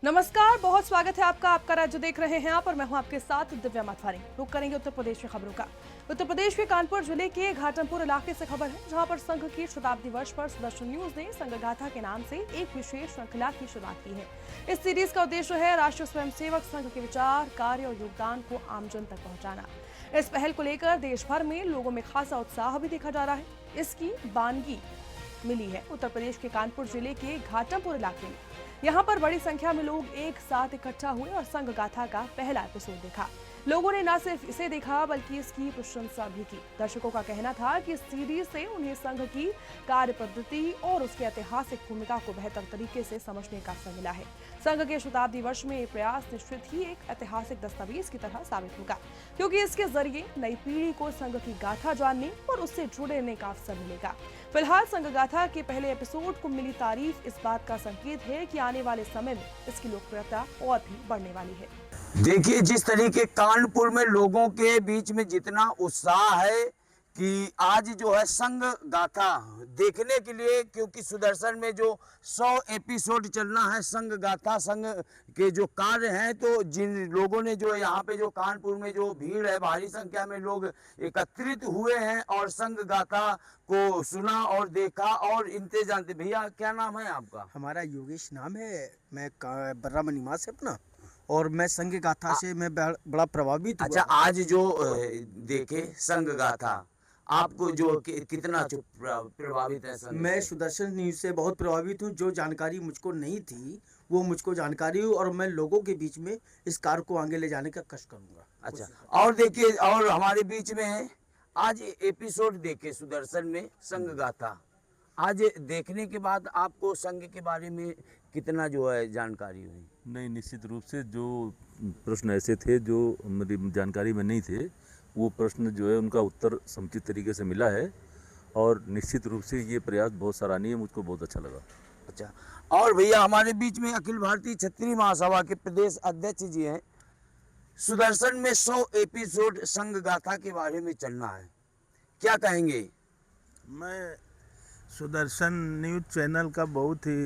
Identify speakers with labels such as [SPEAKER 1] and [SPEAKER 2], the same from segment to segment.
[SPEAKER 1] नमस्कार, बहुत स्वागत है आपका राज्य देख रहे हैं आप और मैं हूं आपके साथ दिव्या माथवानी। रुक करेंगे उत्तर प्रदेश की खबरों का। उत्तर प्रदेश के कानपुर जिले के घाटमपुर इलाके से खबर है, जहां पर संघ की शताब्दी वर्ष पर सुदर्शन न्यूज ने संघ गाथा के नाम से एक विशेष श्रृंखला की शुरुआत की है। इस सीरीज का उद्देश्य है राष्ट्रीय स्वयंसेवक संघ के विचार, कार्य और योगदान को आमजन तक पहुंचाना। इस पहल को लेकर देश भर में लोगों में खासा उत्साह भी देखा जा रहा है। इसकी बानगी मिली है उत्तर प्रदेश के कानपुर जिले के घाटमपुर इलाके में। यहाँ पर बड़ी संख्या में लोग एक साथ इकट्ठा हुए और संघ गाथा का पहला एपिसोड देखा। लोगों ने न सिर्फ इसे देखा बल्कि इसकी प्रशंसा भी की। दर्शकों का कहना था कि इस सीरीज से उन्हें संघ की कार्य पद्धति और उसके ऐतिहासिक भूमिका को बेहतर तरीके से समझने का अवसर मिला है। संघ के शताब्दी वर्ष में ये प्रयास निश्चित ही एक ऐतिहासिक दस्तावेज की तरह साबित होगा, क्योंकि इसके जरिए नई पीढ़ी को संघ की गाथा जानने और उससे जुड़ने का अवसर मिलेगा। फिलहाल संघ गाथा के पहले एपिसोड को मिली तारीफ इस बात का संकेत है कि आने वाले समय में इसकी लोकप्रियता और भी बढ़ने वाली है।
[SPEAKER 2] देखिए, जिस तरीके कानपुर में लोगों के बीच में जितना उत्साह है कि आज जो है संघ गाथा देखने के लिए, क्योंकि सुदर्शन में जो 100 एपिसोड चलना है संघ गाथा संघ के जो कार्य हैं, तो जिन लोगों ने जो यहाँ पे जो कानपुर में जो भीड़ है, भारी संख्या में लोग एकत्रित हुए हैं और संघ गाथा को सुना और देखा और इंतजार। भैया, क्या नाम है आपका?
[SPEAKER 3] हमारा योगेश नाम है। मैं बर्रा मनीमा से अपना, और मैं संघ गाथा से मैं बड़ा प्रभावित हुआ।
[SPEAKER 2] अच्छा, आज जो देखे संघ गाथा, आपको जो कितना प्रभावित है संघ?
[SPEAKER 3] मैं सुदर्शन न्यूज से बहुत प्रभावित हूँ। जो जानकारी मुझको नहीं थी वो मुझको जानकारी हुई और मैं लोगों के बीच में इस कार्य को आगे ले जाने का कष्ट करूंगा।
[SPEAKER 2] अच्छा, और देखिए, और हमारे बीच में है आज एपिसोड देखे सुदर्शन में संघ गाथा। आज देखने के बाद आपको संघ के बारे में कितना जो है जानकारी हुई?
[SPEAKER 4] नहीं, निश्चित रूप से जो प्रश्न ऐसे थे जो मेरी जानकारी में नहीं थे, वो प्रश्न जो है उनका उत्तर समुचित तरीके से मिला है और निश्चित रूप से ये प्रयास बहुत सराहनीय, मुझको बहुत अच्छा लगा।
[SPEAKER 2] अच्छा, और भैया हमारे बीच में अखिल भारतीय क्षत्रिय महासभा के प्रदेश अध्यक्ष जी हैं। सुदर्शन में 100 एपिसोड संघ गाथा के बारे में चलना है, क्या कहेंगे?
[SPEAKER 5] मैं सुदर्शन न्यूज़ चैनल का बहुत ही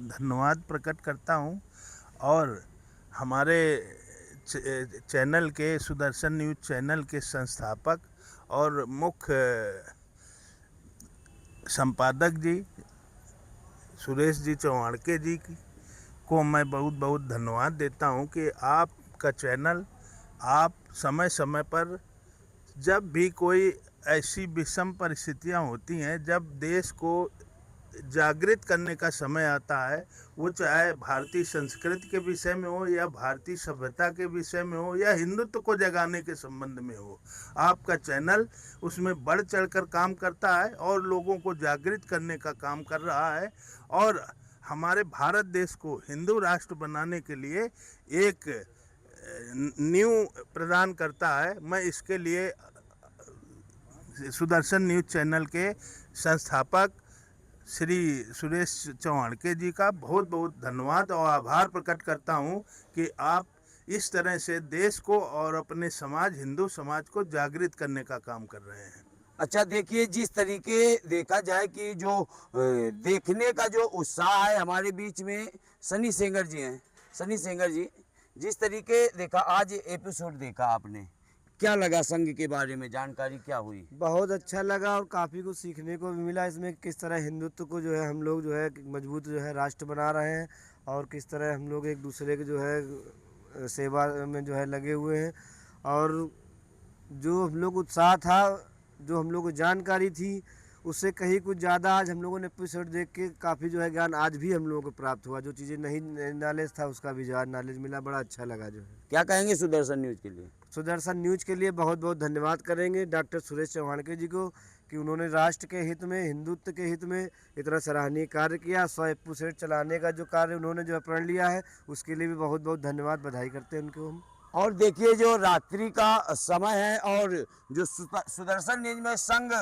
[SPEAKER 5] धन्यवाद प्रकट करता हूं और हमारे चैनल के, सुदर्शन न्यूज़ चैनल के संस्थापक और मुख्य संपादक जी सुरेश जी चौहाड़के जी को मैं बहुत बहुत धन्यवाद देता हूं कि आपका चैनल, आप समय समय पर जब भी कोई ऐसी विषम परिस्थितियां होती हैं, जब देश को जागृत करने का समय आता है, वो चाहे भारतीय संस्कृति के विषय में हो या भारतीय सभ्यता के विषय में हो या हिंदुत्व को जगाने के संबंध में हो, आपका चैनल उसमें बढ़ चढ़कर काम करता है और लोगों को जागृत करने का काम कर रहा है और हमारे भारत देश को हिंदू राष्ट्र बनाने के लिए एक नींव प्रदान करता है। मैं इसके लिए सुदर्शन न्यूज़ चैनल के संस्थापक श्री सुरेश चौहाड़के जी का बहुत बहुत धन्यवाद और आभार प्रकट करता हूं कि आप इस तरह से देश को और अपने समाज, हिंदू समाज को जागृत करने का काम कर रहे हैं।
[SPEAKER 2] अच्छा, देखिए, जिस तरीके देखा जाए कि जो देखने का जो उत्साह है, हमारे बीच में सनी सेंगर जी हैं। सनी सेंगर जी, जिस तरीके देखा आज एपिसोड देखा आपने, क्या लगा? संघ के बारे में जानकारी क्या हुई?
[SPEAKER 3] बहुत अच्छा लगा और काफ़ी कुछ सीखने को भी मिला इसमें, किस तरह हिंदुत्व को जो है हम लोग जो है मजबूत जो है राष्ट्र बना रहे हैं और किस तरह हम लोग एक दूसरे के जो है सेवा में जो है लगे हुए हैं। और जो हम लोग उत्साह था, जो हम लोग को जानकारी थी, उससे कहीं कुछ ज़्यादा आज हम लोगों ने एपिसोड देख के काफ़ी जो है ज्ञान आज भी हम लोगों को प्राप्त हुआ। जो चीज़ें नहीं नॉलेज था उसका भी जो नॉलेज मिला, बड़ा अच्छा लगा। जो है, क्या
[SPEAKER 2] कहेंगे सुदर्शन न्यूज़ के लिए?
[SPEAKER 3] सुदर्शन न्यूज़ के लिए बहुत बहुत धन्यवाद करेंगे डॉक्टर सुरेश चौहाड़के जी को कि उन्होंने राष्ट्र के हित में, हिंदुत्व के हित में इतना सराहनीय कार्य किया। 100 एपिसोड चलाने का जो कार्य उन्होंने जो प्रण लिया है, उसके लिए भी बहुत बहुत धन्यवाद, बधाई करते हैं उनको हम।
[SPEAKER 2] और देखिए, जो रात्रि का समय है और जो सुदर्शन न्यूज़ में संघ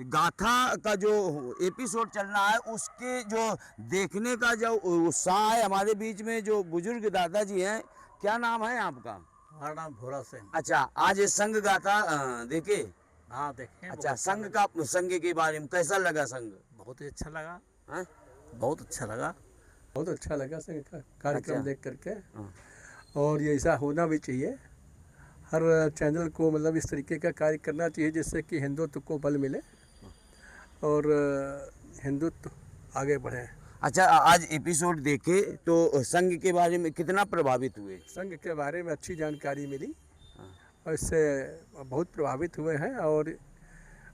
[SPEAKER 2] गाथा का जो एपिसोड चलना है, उसके जो देखने का जो उत्साह है, हमारे बीच में जो बुजुर्ग दादाजी हैं। क्या नाम है आपका?
[SPEAKER 6] हमारा नाम भोला सिंह।
[SPEAKER 2] अच्छा, आज संघ गाथा देखे?
[SPEAKER 6] हाँ, देखे।
[SPEAKER 2] अच्छा, संघ के बारे में कैसा लगा? संघ
[SPEAKER 6] बहुत ही अच्छा लगा।
[SPEAKER 2] हाँ?
[SPEAKER 6] बहुत अच्छा लगा।
[SPEAKER 7] बहुत अच्छा लगा संघ का कार्यक्रम
[SPEAKER 2] अच्छा।
[SPEAKER 7] देख करके।
[SPEAKER 2] हाँ।
[SPEAKER 7] और ये ऐसा होना भी चाहिए, हर चैनल को मतलब इस तरीके का कार्य करना चाहिए जिससे कि हिंदुत्व को बल मिले और हिंदुत्व आगे बढ़े।
[SPEAKER 2] अच्छा, आज एपिसोड देखे तो संघ के बारे में कितना प्रभावित हुए?
[SPEAKER 7] संघ के बारे में अच्छी जानकारी मिली
[SPEAKER 2] हाँ।
[SPEAKER 7] और इससे बहुत प्रभावित हुए हैं और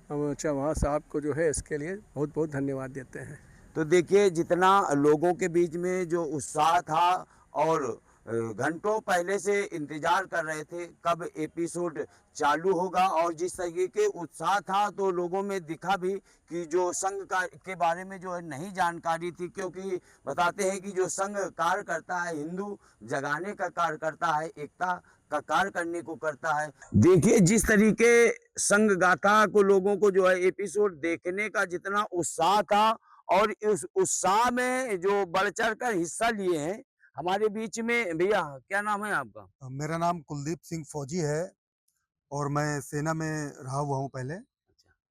[SPEAKER 7] हम चौहान साहब को जो है इसके लिए बहुत बहुत धन्यवाद देते हैं।
[SPEAKER 2] तो देखिए, जितना लोगों के बीच में जो उत्साह था और घंटों पहले से इंतजार कर रहे थे कब एपिसोड चालू होगा, और जिस तरीके के उत्साह था तो लोगों में दिखा भी कि जो संघ का के बारे में जो है नहीं जानकारी थी, क्योंकि बताते हैं कि जो संघ कार्य करता है हिंदू जगाने का कार्य करता है, एकता का कार्य करने को करता है। देखिए, जिस तरीके संघ गाथा को लोगों को जो है एपिसोड देखने का जितना उत्साह था और इस उत्साह में जो बढ़ चढ़ कर हिस्सा लिए हैं हमारे बीच में। भैया, क्या नाम है आपका?
[SPEAKER 8] मेरा नाम कुलदीप सिंह फौजी है और मैं सेना में रहा हुआ हूँ पहले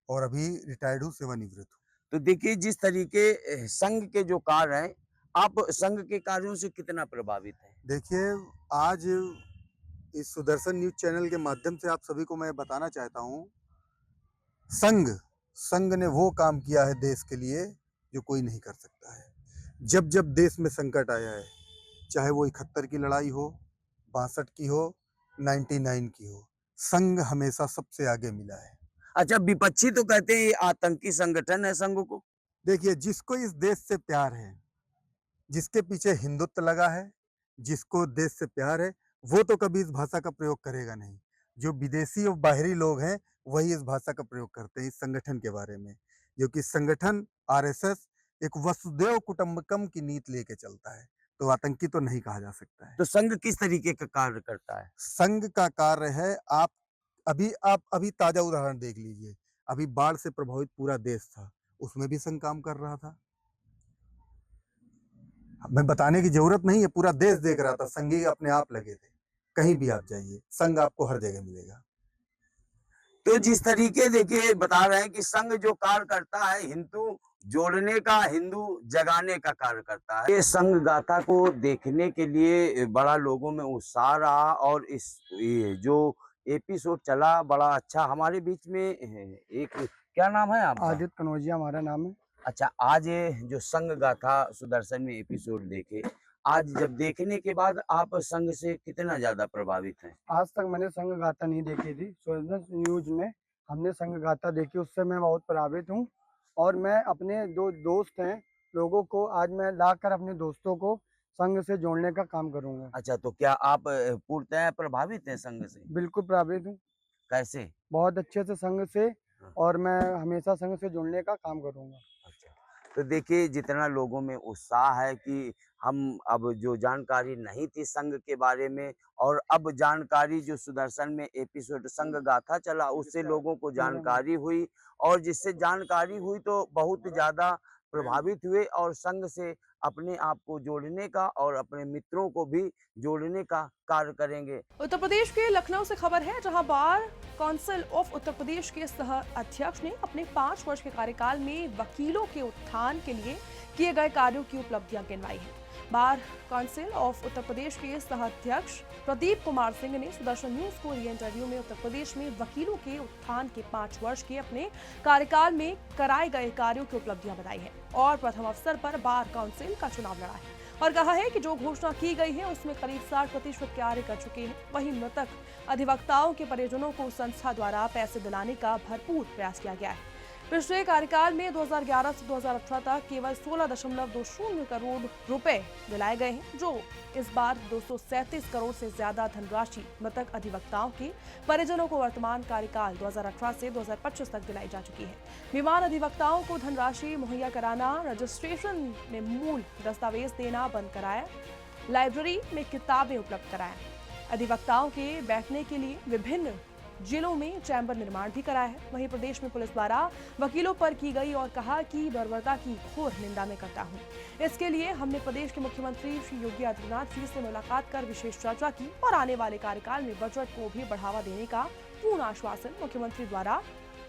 [SPEAKER 8] और अभी रिटायर्ड हूँ, सेवानिवृत्त हूँ।
[SPEAKER 2] तो देखिए, जिस तरीके संघ के जो कार्य हैं, आप संघ के कार्यों से कितना प्रभावित हैं?
[SPEAKER 8] देखिए, आज इस सुदर्शन न्यूज चैनल के माध्यम से आप सभी को मैं बताना चाहता हूँ, संघ ने वो काम किया है देश के लिए जो कोई नहीं कर सकता है। जब जब देश में संकट आया है, चाहे वो 71 की लड़ाई हो, 62 की हो, 99 की हो, संघ हमेशा सबसे आगे मिला है।
[SPEAKER 2] अच्छा, विपक्षी तो कहते हैं ये आतंकी संगठन है संघ को।
[SPEAKER 8] देखिए, जिसको इस देश से प्यार है, जिसके पीछे हिंदुत्व लगा है, जिसको देश से प्यार है, वो तो कभी इस भाषा का प्रयोग करेगा नहीं। जो विदेशी और बाहरी लोग हैं वही इस भाषा का प्रयोग करते हैं इस संगठन के बारे में, जो कि संगठन आरएसएस एक वसुधैव कुटुंबकम की नीति लेके चलता है, तो आतंकी तो नहीं कहा जा सकता है।
[SPEAKER 2] तो संघ किस तरीके का कार्य करता है?
[SPEAKER 8] संघ का कार्य है, आप अभी ताजा उदाहरण देख लीजिए, अभी बाढ़ से प्रभावित पूरा देश था, उसमें भी संघ काम कर रहा था। मैं बताने की जरूरत नहीं है, पूरा देश देख रहा था, संघी अपने आप लगे थे। कहीं भी आप जाइए, संघ आपको हर जगह मिलेगा।
[SPEAKER 2] तो जिस तरीके देखिए बता रहे हैं कि संघ जो कार्य करता है हिंदू जोड़ने का, हिंदू जगाने का कार्य करता है। ये संघ गाथा को देखने के लिए बड़ा लोगों में उत्साह रहा और ये जो एपिसोड चला बड़ा अच्छा। हमारे बीच में एक, क्या नाम है आपका?
[SPEAKER 3] आदित्य कनौजिया हमारा नाम है।
[SPEAKER 2] अच्छा, आज ये जो संघ गाथा सुदर्शन में एपिसोड देखे, आज जब देखने के बाद आप संघ से कितना ज्यादा प्रभावित हैं?
[SPEAKER 3] आज तक मैंने संघ गाथा नहीं देखी थी, सुदर्शन न्यूज में हमने संघ गाथा देखी, उससे मैं बहुत प्रभावित हूँ। और मैं अपने जो दोस्त हैं लोगों को आज मैं लाकर अपने दोस्तों को संघ से जोड़ने का काम करूँगा।
[SPEAKER 2] अच्छा, तो क्या आप पूर्णतः प्रभावित हैं संघ से?
[SPEAKER 3] बिल्कुल प्रभावित हूँ,
[SPEAKER 2] कैसे?
[SPEAKER 3] बहुत अच्छे से संघ से, और मैं हमेशा संघ से जुड़ने का काम करूँगा।
[SPEAKER 2] अच्छा, तो देखिए, जितना लोगों में उत्साह है कि हम अब जो जानकारी नहीं थी संघ के बारे में, और अब जानकारी जो सुदर्शन में एपिसोड संघ गाथा चला उससे लोगों को जानकारी हुई, और जिससे जानकारी हुई तो बहुत ज़्यादा प्रभावित हुए और संघ से अपने आप को जोड़ने का और अपने मित्रों को भी जोड़ने का कार्य करेंगे।
[SPEAKER 1] उत्तर प्रदेश के लखनऊ से खबर है, जहां बार काउंसिल ऑफ उत्तर प्रदेश के सह अध्यक्ष ने अपने 5 वर्ष के कार्यकाल में वकीलों के उत्थान के लिए किए गए कार्यों की उपलब्धियां गिनवाई हैं। बार काउंसिल ऑफ उत्तर प्रदेश के सह अध्यक्ष प्रदीप कुमार सिंह ने सुदर्शन न्यूज को दिए इंटरव्यू में उत्तर प्रदेश में वकीलों के उत्थान के 5 वर्ष के अपने कार्यकाल में कराए गए कार्यों की उपलब्धियां बताई है और प्रथम अवसर पर बार काउंसिल का चुनाव लड़ा है और कहा है कि जो घोषणा की गई है उसमें करीब 60% कार्य कर चुके हैं। वहीं मृतक अधिवक्ताओं के परिजनों को संस्था द्वारा पैसे दिलाने का भरपूर प्रयास किया गया है। पिछले कार्यकाल में 2011 से 2018 तक केवल 16.20 करोड़ रुपए दिलाए गए हैं, जो इस बार 237 करोड़ से ज्यादा धनराशि मृतक अधिवक्ताओं के परिजनों को वर्तमान कार्यकाल 2018 से 2025 तक दिलाई जा चुकी है। बीमार अधिवक्ताओं को धनराशि मुहैया कराना, रजिस्ट्रेशन में मूल दस्तावेज देना बंद कराया, लाइब्रेरी में किताबें उपलब्ध कराया, अधिवक्ताओं के बैठने के लिए विभिन्न जिलों में चैम्बर निर्माण भी कराया है। वहीं प्रदेश में पुलिस द्वारा वकीलों पर की गई और कहा कि बर्बरता की घोर निंदा में करता हूं। इसके लिए हमने प्रदेश के मुख्यमंत्री श्री योगी आदित्यनाथ जी से मुलाकात कर विशेष चर्चा की और आने वाले कार्यकाल में बजट को भी बढ़ावा देने का पूर्ण आश्वासन मुख्यमंत्री द्वारा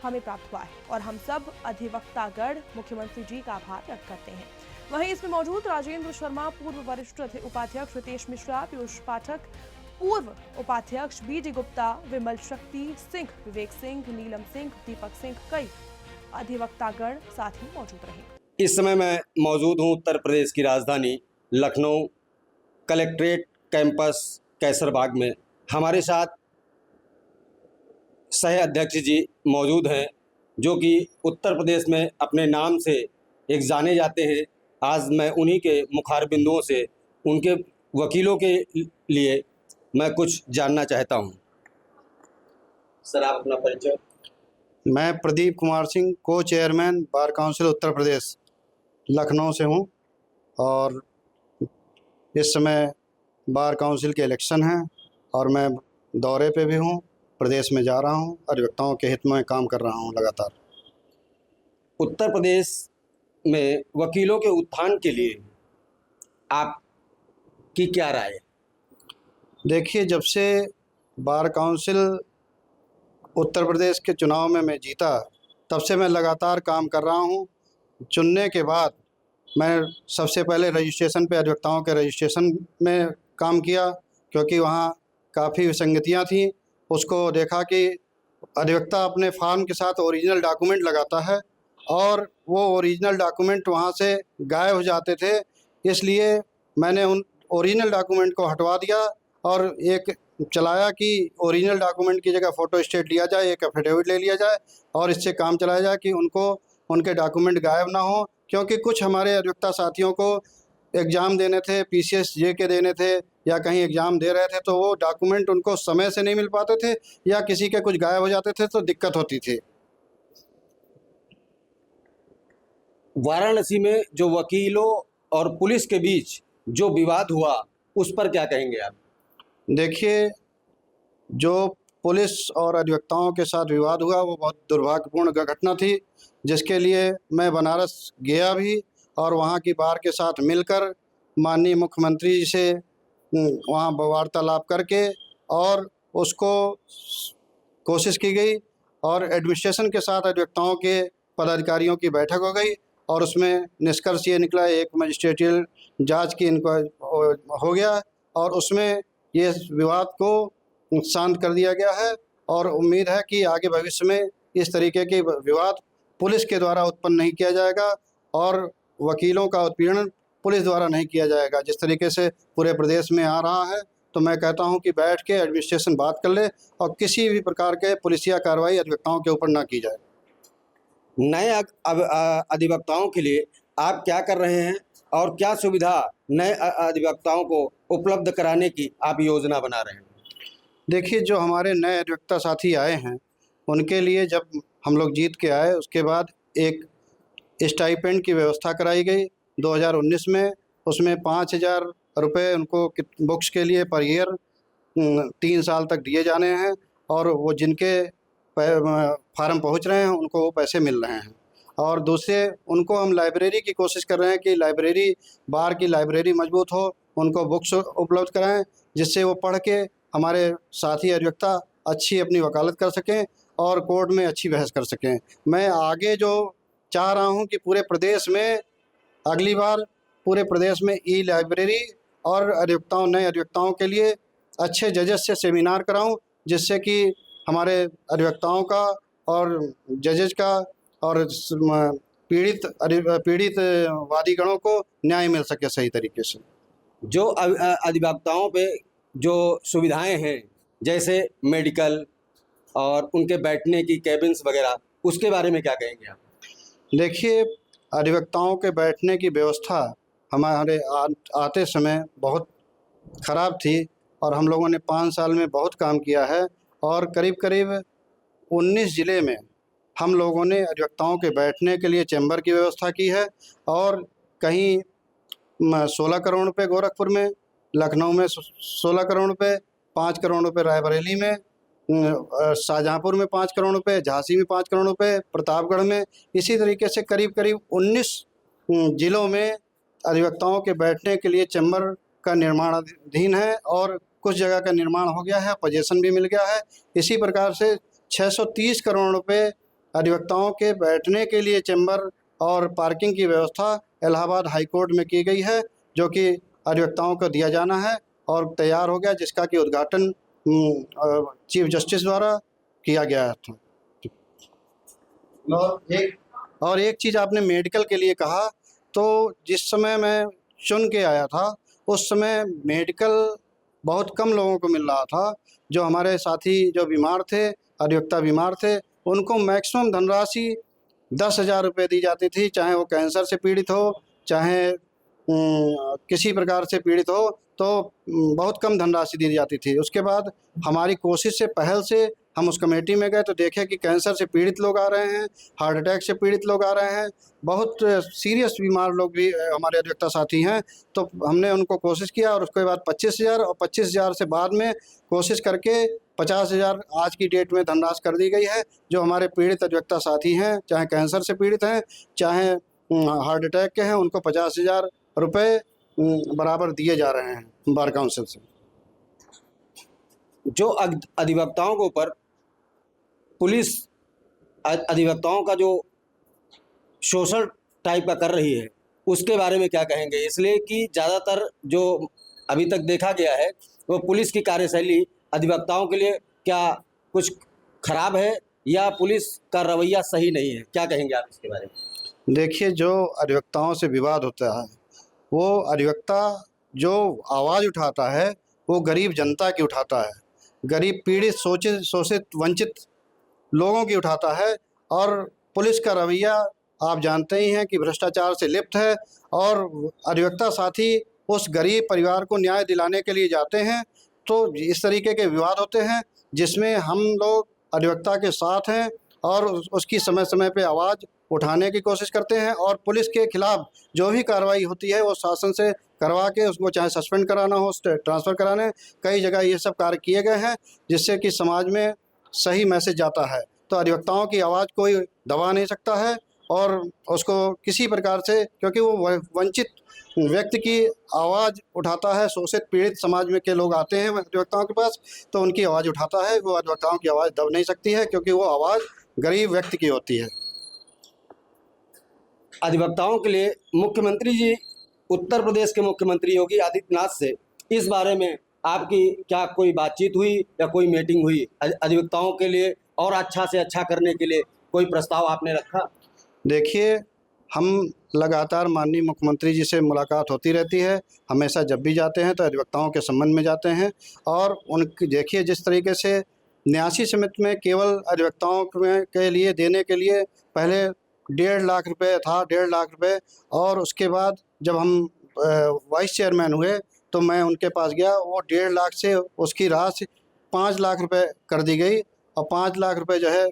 [SPEAKER 1] हमें प्राप्त हुआ है और हम सब अधिवक्तागण मुख्यमंत्री जी का आभार व्यक्त करते हैं। वहीं इसमें मौजूद राजेंद्र शर्मा, पूर्व वरिष्ठ उपाध्यक्ष रितेश मिश्रा, पीयूष पाठक, पूर्व उपाध्यक्ष बीडी गुप्ता, विमल शक्ति सिंह, विवेक सिंह, नीलम सिंह, दीपक सिंह, कई अधिवक्तागण साथ ही मौजूद रहे।
[SPEAKER 9] इस समय मैं मौजूद हूं उत्तर प्रदेश की राजधानी लखनऊ कलेक्ट्रेट कैंपस कैसरबाग में। हमारे साथ सह अध्यक्ष जी मौजूद हैं जो कि उत्तर प्रदेश में अपने नाम से एक जाने जाते हैं। आज मैं उन्हीं के मुखार बिंदुओं से उनके वकीलों के लिए मैं कुछ जानना चाहता हूं। सर, आप अपना परिचय।
[SPEAKER 10] मैं प्रदीप कुमार सिंह, को chairman bar council Uttar Pradesh Lucknow से हूं और इस समय बार काउंसिल के इलेक्शन हैं और मैं दौरे पे भी हूं, प्रदेश में जा रहा हूं, अधिवक्ताओं के हित में काम कर रहा हूं लगातार।
[SPEAKER 9] उत्तर प्रदेश में वकीलों के उत्थान के लिए आपकी क्या राय है?
[SPEAKER 10] देखिए, जब से बार काउंसिल उत्तर प्रदेश के चुनाव में मैं जीता तब से मैं लगातार काम कर रहा हूं। चुनने के बाद मैं सबसे पहले रजिस्ट्रेशन पे अधिवक्ताओं के रजिस्ट्रेशन में काम किया क्योंकि वहाँ काफ़ी विसंगतियाँ थीं। उसको देखा कि अधिवक्ता अपने फॉर्म के साथ ओरिजिनल डॉक्यूमेंट लगाता है और वो ओरिजिनल डॉक्यूमेंट वहाँ से गायब हो जाते थे, इसलिए मैंने उन ओरिजिनल डॉक्यूमेंट को हटवा दिया और एक चलाया कि ओरिजिनल डॉक्यूमेंट की जगह फ़ोटो स्टेट लिया जाए, एक एफिडेविट ले लिया जाए और इससे काम चलाया जाए कि उनको उनके डॉक्यूमेंट गायब ना हो। क्योंकि कुछ हमारे अधिवक्ता साथियों को एग्ज़ाम देने थे, PCS जे के देने थे या कहीं एग्ज़ाम दे रहे थे तो वो डॉक्यूमेंट उनको समय से नहीं मिल पाते थे या किसी के कुछ गायब हो जाते थे तो दिक्कत होती थी।
[SPEAKER 9] वाराणसी में जो वकीलों और पुलिस के बीच जो विवाद हुआ उस पर क्या कहेंगे आप?
[SPEAKER 10] देखिए, जो पुलिस और अधिवक्ताओं के साथ विवाद हुआ वो बहुत दुर्भाग्यपूर्ण घटना थी, जिसके लिए मैं बनारस गया भी और वहाँ की बार के साथ मिलकर माननीय मुख्यमंत्री जी से वहाँ वार्तालाप करके और उसको कोशिश की गई और एडमिनिस्ट्रेशन के साथ अधिवक्ताओं के पदाधिकारियों की बैठक हो गई और उसमें निष्कर्ष ये निकला, एक मजिस्ट्रेटियल जांच की हो गया और उसमें ये विवाद को शांत कर दिया गया है और उम्मीद है कि आगे भविष्य में इस तरीके के विवाद पुलिस के द्वारा उत्पन्न नहीं किया जाएगा और वकीलों का उत्पीड़न पुलिस द्वारा नहीं किया जाएगा। जिस तरीके से पूरे प्रदेश में आ रहा है तो मैं कहता हूं कि बैठ के एडमिनिस्ट्रेशन बात कर ले और किसी भी प्रकार के पुलिसिया कार्रवाई अधिवक्ताओं के ऊपर ना की जाए।
[SPEAKER 9] नए अधिवक्ताओं के लिए आप क्या कर रहे हैं और क्या सुविधा नए अधिवक्ताओं को उपलब्ध कराने की आप योजना बना रहे हैं?
[SPEAKER 10] देखिए, जो हमारे नए अधिवक्ता साथी आए हैं उनके लिए जब हम लोग जीत के आए उसके बाद एक स्टाइपेंड की व्यवस्था कराई गई 2019 में। उसमें 5,000 रुपये उनको बुक्स के लिए पर ईयर 3 साल तक दिए जाने हैं और वो जिनके फार्म पहुंच रहे हैं उनको वो पैसे मिल रहे हैं। और दूसरे उनको हम लाइब्रेरी की कोशिश कर रहे हैं कि लाइब्रेरी बार की लाइब्रेरी मजबूत हो, उनको बुक्स उपलब्ध कराएं जिससे वो पढ़ के हमारे साथी अधिवक्ता अच्छी अपनी वकालत कर सकें और कोर्ट में अच्छी बहस कर सकें। मैं आगे जो चाह रहा हूं कि पूरे प्रदेश में अगली बार पूरे प्रदेश में ई लाइब्रेरी और अधिवक्ताओं नए अधिवक्ताओं के लिए अच्छे जजेस से सेमिनार कराऊं जिससे कि हमारे अधिवक्ताओं का और जजेज का और पीड़ित वादीगणों को न्याय मिल सके सही तरीके से।
[SPEAKER 9] जो अधिवक्ताओं पे जो सुविधाएं हैं जैसे मेडिकल और उनके बैठने की कैबिन्स वगैरह, उसके बारे में क्या कहेंगे आप?
[SPEAKER 10] देखिए, अधिवक्ताओं के बैठने की व्यवस्था हमारे आते समय बहुत ख़राब थी और हम लोगों ने 5 साल में बहुत काम किया है और करीब करीब 19 ज़िले में हम लोगों ने अधिवक्ताओं के बैठने के लिए चैम्बर की व्यवस्था की है और कहीं 16 करोड़ रुपये गोरखपुर में, लखनऊ में 16 करोड़ रुपये, 5 करोड़ रुपये रायबरेली में, शाहजहाँपुर में 5 करोड़ रुपये, झांसी में 5 करोड़ रुपये, प्रतापगढ़ में। इसी तरीके से करीब करीब 19 ज़िलों में अधिवक्ताओं के बैठने के लिए चैम्बर का निर्माणाधीन है और कुछ जगह का निर्माण हो गया है, पोजीशन भी मिल गया है। इसी प्रकार से 630 करोड़ रुपये अधिवक्ताओं के बैठने के लिए चैम्बर और पार्किंग की व्यवस्था इलाहाबाद हाई कोर्ट में की गई है, जो कि अधिवक्ताओं को दिया जाना है और तैयार हो गया, जिसका कि उद्घाटन चीफ जस्टिस द्वारा किया गया था। और एक चीज़ आपने मेडिकल के लिए कहा, तो जिस समय मैं चुन के आया था उस समय मेडिकल बहुत कम लोगों को मिल रहा था। जो हमारे साथी जो बीमार थे, अधिवक्ता बीमार थे, उनको मैक्सिमम धनराशि 10,000 रुपये दी जाती थी, चाहे वो कैंसर से पीड़ित हो, चाहे किसी प्रकार से पीड़ित हो, तो बहुत कम धनराशि दी जाती थी। उसके बाद हमारी कोशिश से, पहल से हम उस कमेटी में गए तो देखे कि कैंसर से पीड़ित लोग आ रहे हैं, हार्ट अटैक से पीड़ित लोग आ रहे हैं, बहुत सीरियस बीमार लोग भी हमारे अधिवक्ता साथी हैं। तो हमने उनको कोशिश किया और उसके बाद 25,000 और 25,000 से बाद में कोशिश करके 50,000 आज की डेट में धनराशि कर दी गई है। जो हमारे पीड़ित अधिवक्ता साथी हैं, चाहे कैंसर से पीड़ित हैं, चाहे हार्ट अटैक के हैं, उनको 50,000 रुपये बराबर दिए जा रहे हैं बार काउंसिल से।
[SPEAKER 9] जो अधिवक्ताओं के ऊपर पुलिस अधिवक्ताओं का जो शोषण टाइप का कर रही है, उसके बारे में क्या कहेंगे? इसलिए कि ज़्यादातर जो अभी तक देखा गया है वो पुलिस की कार्यशैली अधिवक्ताओं के लिए क्या कुछ खराब है या पुलिस का रवैया सही नहीं है? क्या कहेंगे आप इसके बारे में?
[SPEAKER 10] देखिए, जो अधिवक्ताओं से विवाद होता है, वो अधिवक्ता जो आवाज़ उठाता है वो गरीब जनता की उठाता है, गरीब पीड़ित शोषित वंचित लोगों की उठाता है। और पुलिस का रवैया आप जानते ही हैं कि भ्रष्टाचार से लिप्त है, और अधिवक्ता साथी उस गरीब परिवार को न्याय दिलाने के लिए जाते हैं। तो इस तरीके के विवाद होते हैं जिसमें हम लोग अधिवक्ता के साथ हैं और उसकी समय समय पे आवाज़ उठाने की कोशिश करते हैं, और पुलिस के खिलाफ जो भी कार्रवाई होती है वो शासन से करवा के उसको चाहे सस्पेंड कराना हो, ट्रांसफ़र कराने, कई जगह ये सब कार्य किए गए हैं, जिससे कि समाज में सही मैसेज जाता है। तो अधिवक्ताओं की आवाज़ कोई दबा नहीं सकता है, और उसको किसी प्रकार से, क्योंकि वो वंचित व्यक्ति की आवाज़ उठाता है, शोषित पीड़ित समाज में के लोग आते हैं अधिवक्ताओं के पास, तो उनकी आवाज़ उठाता है। वो अधिवक्ताओं की आवाज़ दब नहीं सकती है, क्योंकि वो आवाज़ गरीब व्यक्ति की होती है।
[SPEAKER 9] अधिवक्ताओं के लिए मुख्यमंत्री जी, उत्तर प्रदेश के मुख्यमंत्री योगी आदित्यनाथ से इस बारे में आपकी क्या कोई बातचीत हुई या कोई मीटिंग हुई? अधिवक्ताओं के लिए और अच्छा से अच्छा करने के लिए कोई प्रस्ताव आपने रखा?
[SPEAKER 10] देखिए, हम लगातार माननीय मुख्यमंत्री जी से मुलाकात होती रहती है। हमेशा जब भी जाते हैं तो अधिवक्ताओं के संबंध में जाते हैं, और उनकी देखिए जिस तरीके से न्यासी समिति में केवल अधिवक्ताओं के लिए देने के लिए पहले 1.5 लाख रुपए था, 1.5 लाख रुपए, और उसके बाद जब हम वाइस चेयरमैन हुए तो मैं उनके पास गया, वो 1.5 लाख से उसकी राशि 5 लाख रुपए कर दी गई, और 5 लाख रुपए जो है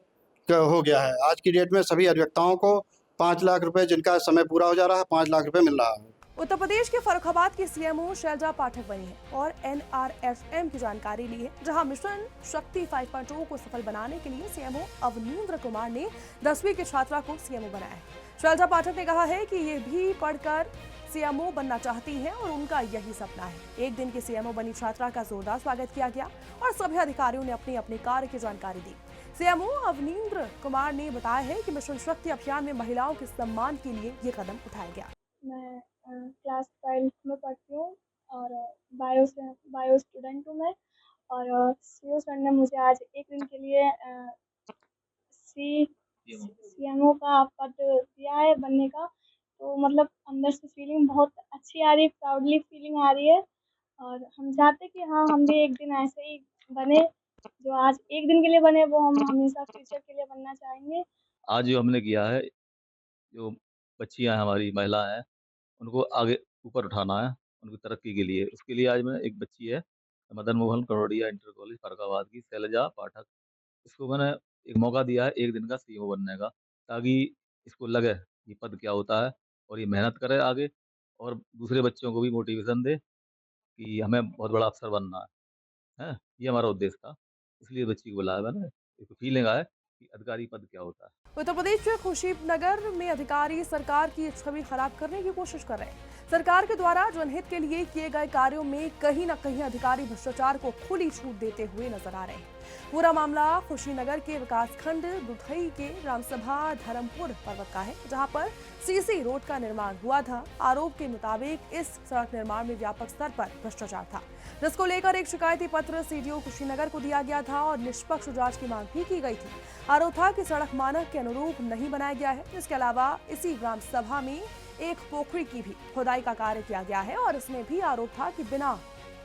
[SPEAKER 10] हो गया है। आज की डेट में सभी अधिवक्ताओं को 5 लाख रुपए, जिनका समय पूरा हो जा रहा है, 5 लाख रुपए मिल रहा है।
[SPEAKER 1] उत्तर प्रदेश के फर्रुखाबाद की सीएमओ शैलजा पाठक बनी है और NRFM की जानकारी ली है, जहां मिशन शक्ति 5.0 को सफल बनाने के लिए सीएमओ अवनींद्र कुमार ने 10वीं की छात्रा को सीएमओ बनाया है। शैलजा पाठक ने कहा है कि ये भी पढ़कर सीएमओ बनना चाहती हैं और उनका यही सपना है। एक दिन की सीएमओ बनी छात्रा का जोरदार स्वागत किया गया और सभी अधिकारियों ने अपनी अपनी कार्य की जानकारी दी। सीएमओ अवनींद्र कुमार ने बताया है कि मिशन शक्ति अभियान में महिलाओं के सम्मान के लिए ये कदम उठाया गया।
[SPEAKER 11] मैं क्लास 12 में पढ़ती हूँ और बायो स्टूडेंट हूँ मैं, और सीओ सर ने मुझे आज एक दिन के लिए सीएमओ का पद दिया है बनने का। तो मतलब अंदर से फीलिंग बहुत अच्छी आ रही है, प्राउडली फीलिंग आ रही है, और हम चाहते कि हाँ, हम भी एक दिन ऐसे ही बने, जो आज एक दिन के लिए बने वो हम हमेशा फ्यूचर के लिए बनना चाहेंगे।
[SPEAKER 4] आज जो हमने किया है, जो बच्चियां हैं, हमारी महिला हैं, उनको आगे ऊपर उठाना है उनकी तरक्की के लिए। उसके लिए आज मैं, एक बच्ची है मदन मोहन करोड़िया इंटर कॉलेज फर्रुखाबाद की, शैलजा पाठक, इसको मैंने एक मौका दिया है एक दिन का सीएमओ बनने का, ताकि इसको लगे ये पद क्या होता है और ये मेहनत करे आगे, और दूसरे बच्चों को भी मोटिवेशन दे कि हमें बहुत बड़ा अफसर बनना है। ये हमारा उद्देश्य था, इसलिए बच्ची को बुलाया मैंने। एक फीलिंग आए कि अधिकारी पद क्या होता है।
[SPEAKER 1] उत्तर प्रदेश के खुशीनगर में अधिकारी सरकार की छवि खराब करने की कोशिश कर रहे हैं। सरकार के द्वारा जनहित के लिए किए गए कार्यों में कहीं न कहीं अधिकारी भ्रष्टाचार को खुली छूट देते हुए नजर आ रहे हैं। पूरा मामला खुशीनगर के विकासखंड दुधई के ग्रामसभा धर्मपुर पर्वत का है, जहां पर सीसी रोड का निर्माण हुआ था। आरोप के मुताबिक इस सड़क निर्माण में व्यापक स्तर पर भ्रष्टाचार था, जिसको लेकर एक शिकायती पत्र सीडीओ कुशीनगर को दिया गया था और निष्पक्ष जांच की मांग भी की गई थी। आरोप था कि सड़क मानक के अनुरूप नहीं बनाया गया है। इसके अलावा इसी ग्राम सभा में एक पोखरी की भी खुदाई का कार्य किया गया है और इसमें भी आरोप था कि बिना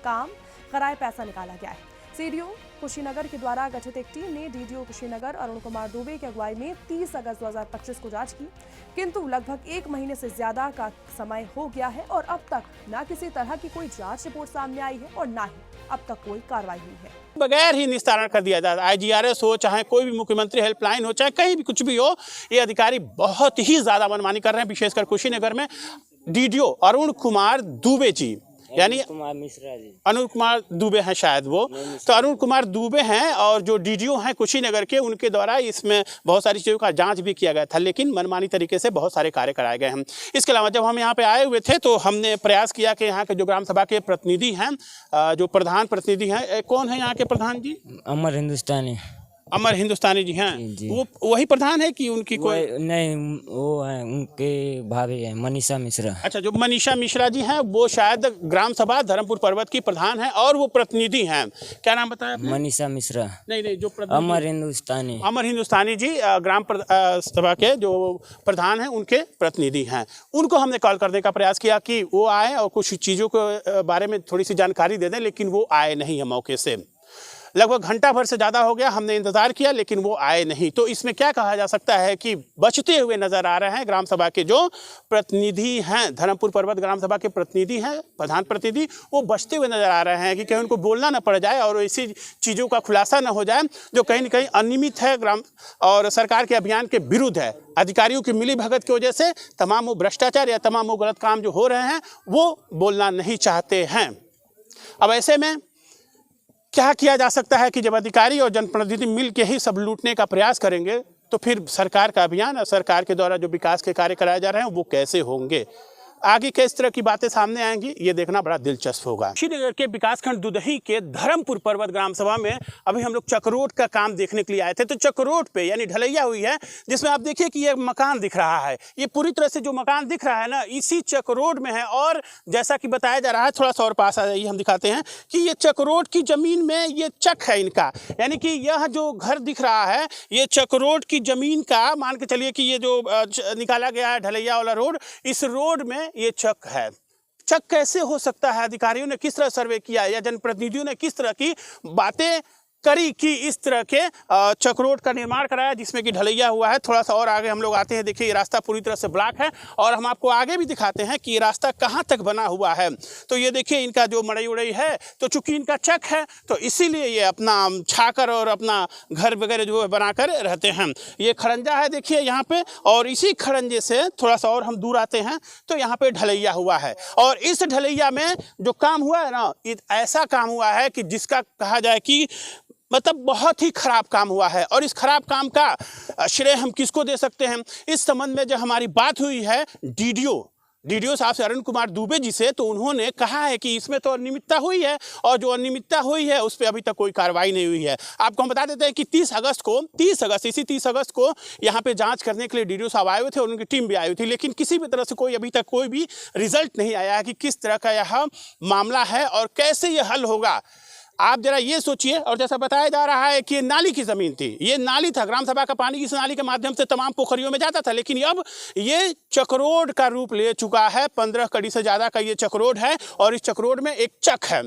[SPEAKER 1] काम कराए पैसा निकाला गया है। सीडीओ कुशीनगर के द्वारा गठित एक टीम ने डीडीओ कुशीनगर अरुण कुमार दुबे की अगुवाई में 30 अगस्त 2025 को जांच की, किंतु लगभग 1 महीने से ज्यादा का समय हो गया है और अब तक न किसी तरह की कोई जांच रिपोर्ट सामने आई है और न ही अब तक कोई कार्रवाई हुई है।
[SPEAKER 12] बगैर ही निस्तारण कर दिया जाता। IGRS हो, चाहे कोई भी मुख्यमंत्री हेल्पलाइन हो, चाहे कहीं भी कुछ भी हो, ये अधिकारी बहुत ही ज्यादा मनमानी कर रहे हैं। विशेषकर कुशीनगर में डीडीओ अरुण कुमार दुबे जी, यानी अरुण कुमार दुबे हैं शायद वो, तो अरुण कुमार दुबे हैं और जो डीडीओ हैं कुशीनगर के, उनके द्वारा इसमें बहुत सारी चीज़ों का जांच भी किया गया था, लेकिन मनमानी तरीके से बहुत सारे कार्य कराए गए हैं। इसके अलावा जब हम यहाँ पे आए हुए थे तो हमने प्रयास किया कि यहाँ के जो ग्राम सभा के प्रतिनिधि हैं, जो प्रधान प्रतिनिधि हैं, कौन है यहाँ के प्रधान जी? अमर हिंदुस्तानी जी हैं। वो वही प्रधान है कि उनकी कोई
[SPEAKER 13] नहीं, वो है उनके भाभी है मनीषा मिश्रा।
[SPEAKER 12] अच्छा, जो मनीषा मिश्रा जी हैं वो शायद ग्राम सभा धर्मपुर पर्वत की प्रधान है और वो प्रतिनिधि हैं। क्या नाम बताया आपने?
[SPEAKER 13] मनीषा मिश्रा।
[SPEAKER 12] नहीं, जो
[SPEAKER 13] अमर हिंदुस्तानी।
[SPEAKER 12] अमर हिंदुस्तानी जी ग्राम सभा के जो प्रधान हैं उनके प्रतिनिधि हैं। उनको हमने कॉल करने का प्रयास किया कि वो आए और कुछ चीज़ों के बारे में थोड़ी सी जानकारी दे दें, लेकिन वो आए नहीं है मौके से। लगभग घंटा भर से ज़्यादा हो गया, हमने इंतज़ार किया लेकिन वो आए नहीं। तो इसमें क्या कहा जा सकता है कि बचते हुए नज़र आ रहे हैं ग्राम सभा के जो प्रतिनिधि हैं, धर्मपुर पर्वत ग्राम सभा के प्रतिनिधि हैं, प्रधान प्रतिनिधि, वो बचते हुए नज़र आ रहे हैं कि कहीं उनको बोलना न पड़ जाए और ऐसी चीज़ों का खुलासा न हो जाए जो कहीं न कहीं अनियमित है ग्राम और सरकार के अभियान के विरुद्ध है। अधिकारियों की मिली भगत की वजह से तमाम वो भ्रष्टाचार या तमाम वो गलत काम जो हो रहे हैं वो बोलना नहीं चाहते हैं। अब ऐसे में क्या किया जा सकता है कि जब अधिकारी और जनप्रतिनिधि मिल के ही सब लूटने का प्रयास करेंगे तो फिर सरकार का अभियान और सरकार के द्वारा जो विकास के कार्य कराए जा रहे हैं वो कैसे होंगे, आगे किस तरह की बातें सामने आएंगी, ये देखना बड़ा दिलचस्प होगा। श्रीनगर के विकासखंड दुधई के धर्मपुर पर्वत ग्राम सभा में अभी हम लोग चक्रोट का काम देखने के लिए आए थे। तो चक्रोट पे यानी ढलैया हुई है, जिसमें आप देखिए कि ये मकान दिख रहा है। ये पूरी तरह से जो मकान दिख रहा है ना, इसी चक्रोट में है। और जैसा कि बताया जा रहा है, थोड़ा सा और पास आ जाइए, हम दिखाते हैं कि ये चक्रोट की जमीन में ये चक है इनका, यानी कि यह जो घर दिख रहा है ये चक्रोट की जमीन का, मान के चलिए कि ये जो निकाला गया है ढलैया वाला रोड, इस रोड में ये चक है। चक कैसे हो सकता है? अधिकारियों ने किस तरह सर्वे किया या जनप्रतिनिधियों ने किस तरह की बातें करी कि इस तरह के चक रोड का निर्माण कराया जिसमें कि ढलैया हुआ है। थोड़ा सा और आगे हम लोग आते हैं, देखिए ये रास्ता पूरी तरह से ब्लॉक है और हम आपको आगे भी दिखाते हैं कि ये रास्ता कहाँ तक बना हुआ है। तो ये देखिए इनका जो मड़ई उड़ई है, तो चूंकि इनका चक है तो इसीलिए ये अपना छाकर और अपना घर वगैरह जो है बनाकर रहते हैं। ये खड़ंजा है देखिए यहाँ पे, और इसी खड़ंजे से थोड़ा सा और हम दूर आते हैं तो यहाँ पे ढलैया हुआ है। और इस ढलैया में जो काम हुआ है ना, ऐसा काम हुआ है कि जिसका कहा जाए कि मतलब बहुत ही खराब काम हुआ है। और इस खराब काम का श्रेय हम किसको दे सकते हैं? इस संबंध में जब हमारी बात हुई है डीडीओ साहब से, अरुण कुमार दुबे जी से, तो उन्होंने कहा है कि इसमें तो अनियमितता हुई है और जो अनियमितता हुई है उस पर अभी तक कोई कार्रवाई नहीं हुई है। आपको हम बता देते हैं कि 30 अगस्त को यहाँ पे जांच करने के लिए डीडीओ साहब आए हुए थे और उनकी टीम भी आई हुई थी, लेकिन किसी भी तरह से अभी तक कोई भी रिजल्ट नहीं आया है कि किस तरह का यह मामला है और कैसे ये हल होगा। आप जरा ये सोचिए। और जैसा बताया जा रहा है कि ये नाली की ज़मीन थी, ये नाली था, ग्राम सभा का पानी इस नाली के माध्यम से तमाम पोखरियों में जाता था, लेकिन अब ये चक्रोड का रूप ले चुका है। 15 कड़ी से ज़्यादा का ये चक्रोड है और इस चक्रोड में एक चक है,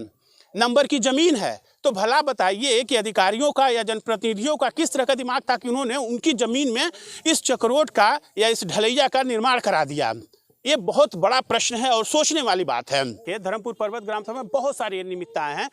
[SPEAKER 12] नंबर की ज़मीन है। तो भला बताइए कि अधिकारियों का या जनप्रतिनिधियों का किस तरह का दिमाग था कि उन्होंने उनकी ज़मीन में इस चक्रोड का या इस ढलैया का निर्माण करा दिया। ये बहुत बड़ा प्रश्न है और सोचने वाली बात है। ये धर्मपुर पर्वत ग्राम सभा में बहुत सारी अनियमितताएं हैं।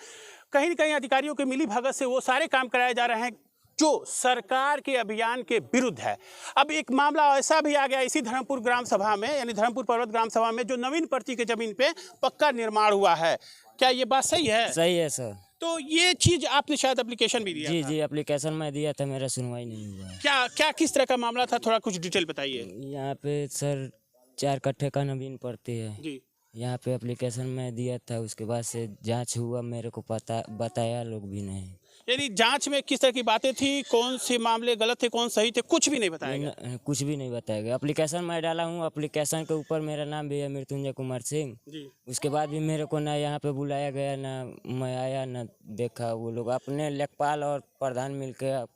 [SPEAKER 12] कहीं न कहीं अधिकारियों के मिली भगत से वो सारे काम कराए जा रहे हैं जो सरकार के अभियान के विरुद्ध है। अब एक मामला ऐसा भी आ गया इसी धर्मपुर ग्राम सभा में, यानी धर्मपुर पर्वत ग्राम सभा में, जो नवीन पर्ची की जमीन पे पक्का निर्माण हुआ है। क्या ये बात सही है?
[SPEAKER 13] सही है सर।
[SPEAKER 12] तो ये चीज आपने शायद एप्लीकेशन भी दिया था?
[SPEAKER 13] जी, एप्लीकेशन में दिया था, मेरा सुनवाई नहीं हुआ।
[SPEAKER 12] क्या किस तरह का मामला था? थोड़ा कुछ डिटेल बताइए।
[SPEAKER 13] यहाँ पे सर 4 कट्ठे का नवीन पड़ती है
[SPEAKER 12] जी,
[SPEAKER 13] यहाँ पे एप्लीकेशन मैं दिया था, उसके बाद से जांच हुआ, मेरे को पता बताया लोग भी नहीं।
[SPEAKER 12] यानी जांच में किस तरह की बातें थी, कौन से मामले गलत थे, कौन सही थे, कुछ भी नहीं बताया गया?
[SPEAKER 13] कुछ भी नहीं बताया गया। एप्लीकेशन मैं डाला हूँ, एप्लीकेशन के ऊपर मेरा नाम भी है मृत्युंजय कुमार सिंह
[SPEAKER 12] जी।
[SPEAKER 13] उसके बाद भी मेरे को ना यहाँ पे बुलाया गया, ना मैं आया, ना देखा। वो लोग अपने लेखपाल और प्रधान मिलकर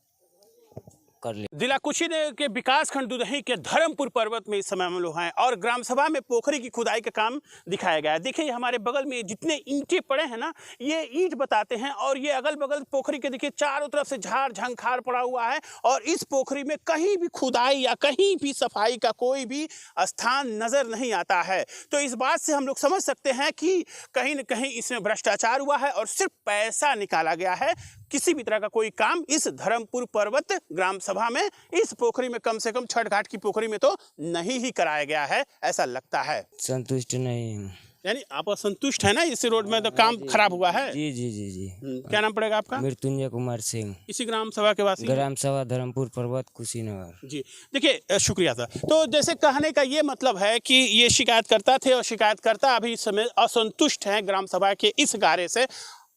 [SPEAKER 13] कर लिया।
[SPEAKER 12] जिला कुशीनगर के विकास खंड दुदही के धर्मपुर पर्वत में इस समय हम लोग हैं और ग्राम सभा में पोखरी की खुदाई का काम दिखाया गया है। देखिए हमारे बगल में जितने ईंटें पड़े हैं ना, ये ईंट बताते हैं और ये अगल बगल पोखरी के देखिए चारों तरफ से झाड़ झंखार पड़ा हुआ है और इस पोखरी में कहीं भी खुदाई या कहीं भी सफाई का कोई भी स्थान नजर नहीं आता है। तो इस बात से हम लोग समझ सकते हैं कि कहीं न कहीं इसमें भ्रष्टाचार हुआ है और सिर्फ पैसा निकाला गया है। किसी भी तरह का कोई काम इस धर्मपुर पर्वत ग्राम सभा में इस पोखरी में कम से कम छठ घाट की पोखरी में तो नहीं ही कराया गया है, ऐसा लगता है।
[SPEAKER 13] संतुष्ट नहीं हूँ।
[SPEAKER 12] यानी आप असंतुष्ट है ना, इस रोड में तो काम खराब हुआ है?
[SPEAKER 13] जी जी जी जी।
[SPEAKER 12] क्या नाम पड़ेगा आपका?
[SPEAKER 13] मृत्युंजय कुमार सिंह।
[SPEAKER 12] इसी ग्राम सभा के वासी?
[SPEAKER 13] ग्राम सभा धर्मपुर पर्वत कुशीनगर।
[SPEAKER 12] जी देखिए, शुक्रिया सर। तो जैसे कहने का ये मतलब है कि ये शिकायतकर्ता थे और शिकायतकर्ता अभी इस समय असंतुष्ट हैं ग्राम सभा के इस कार्य से।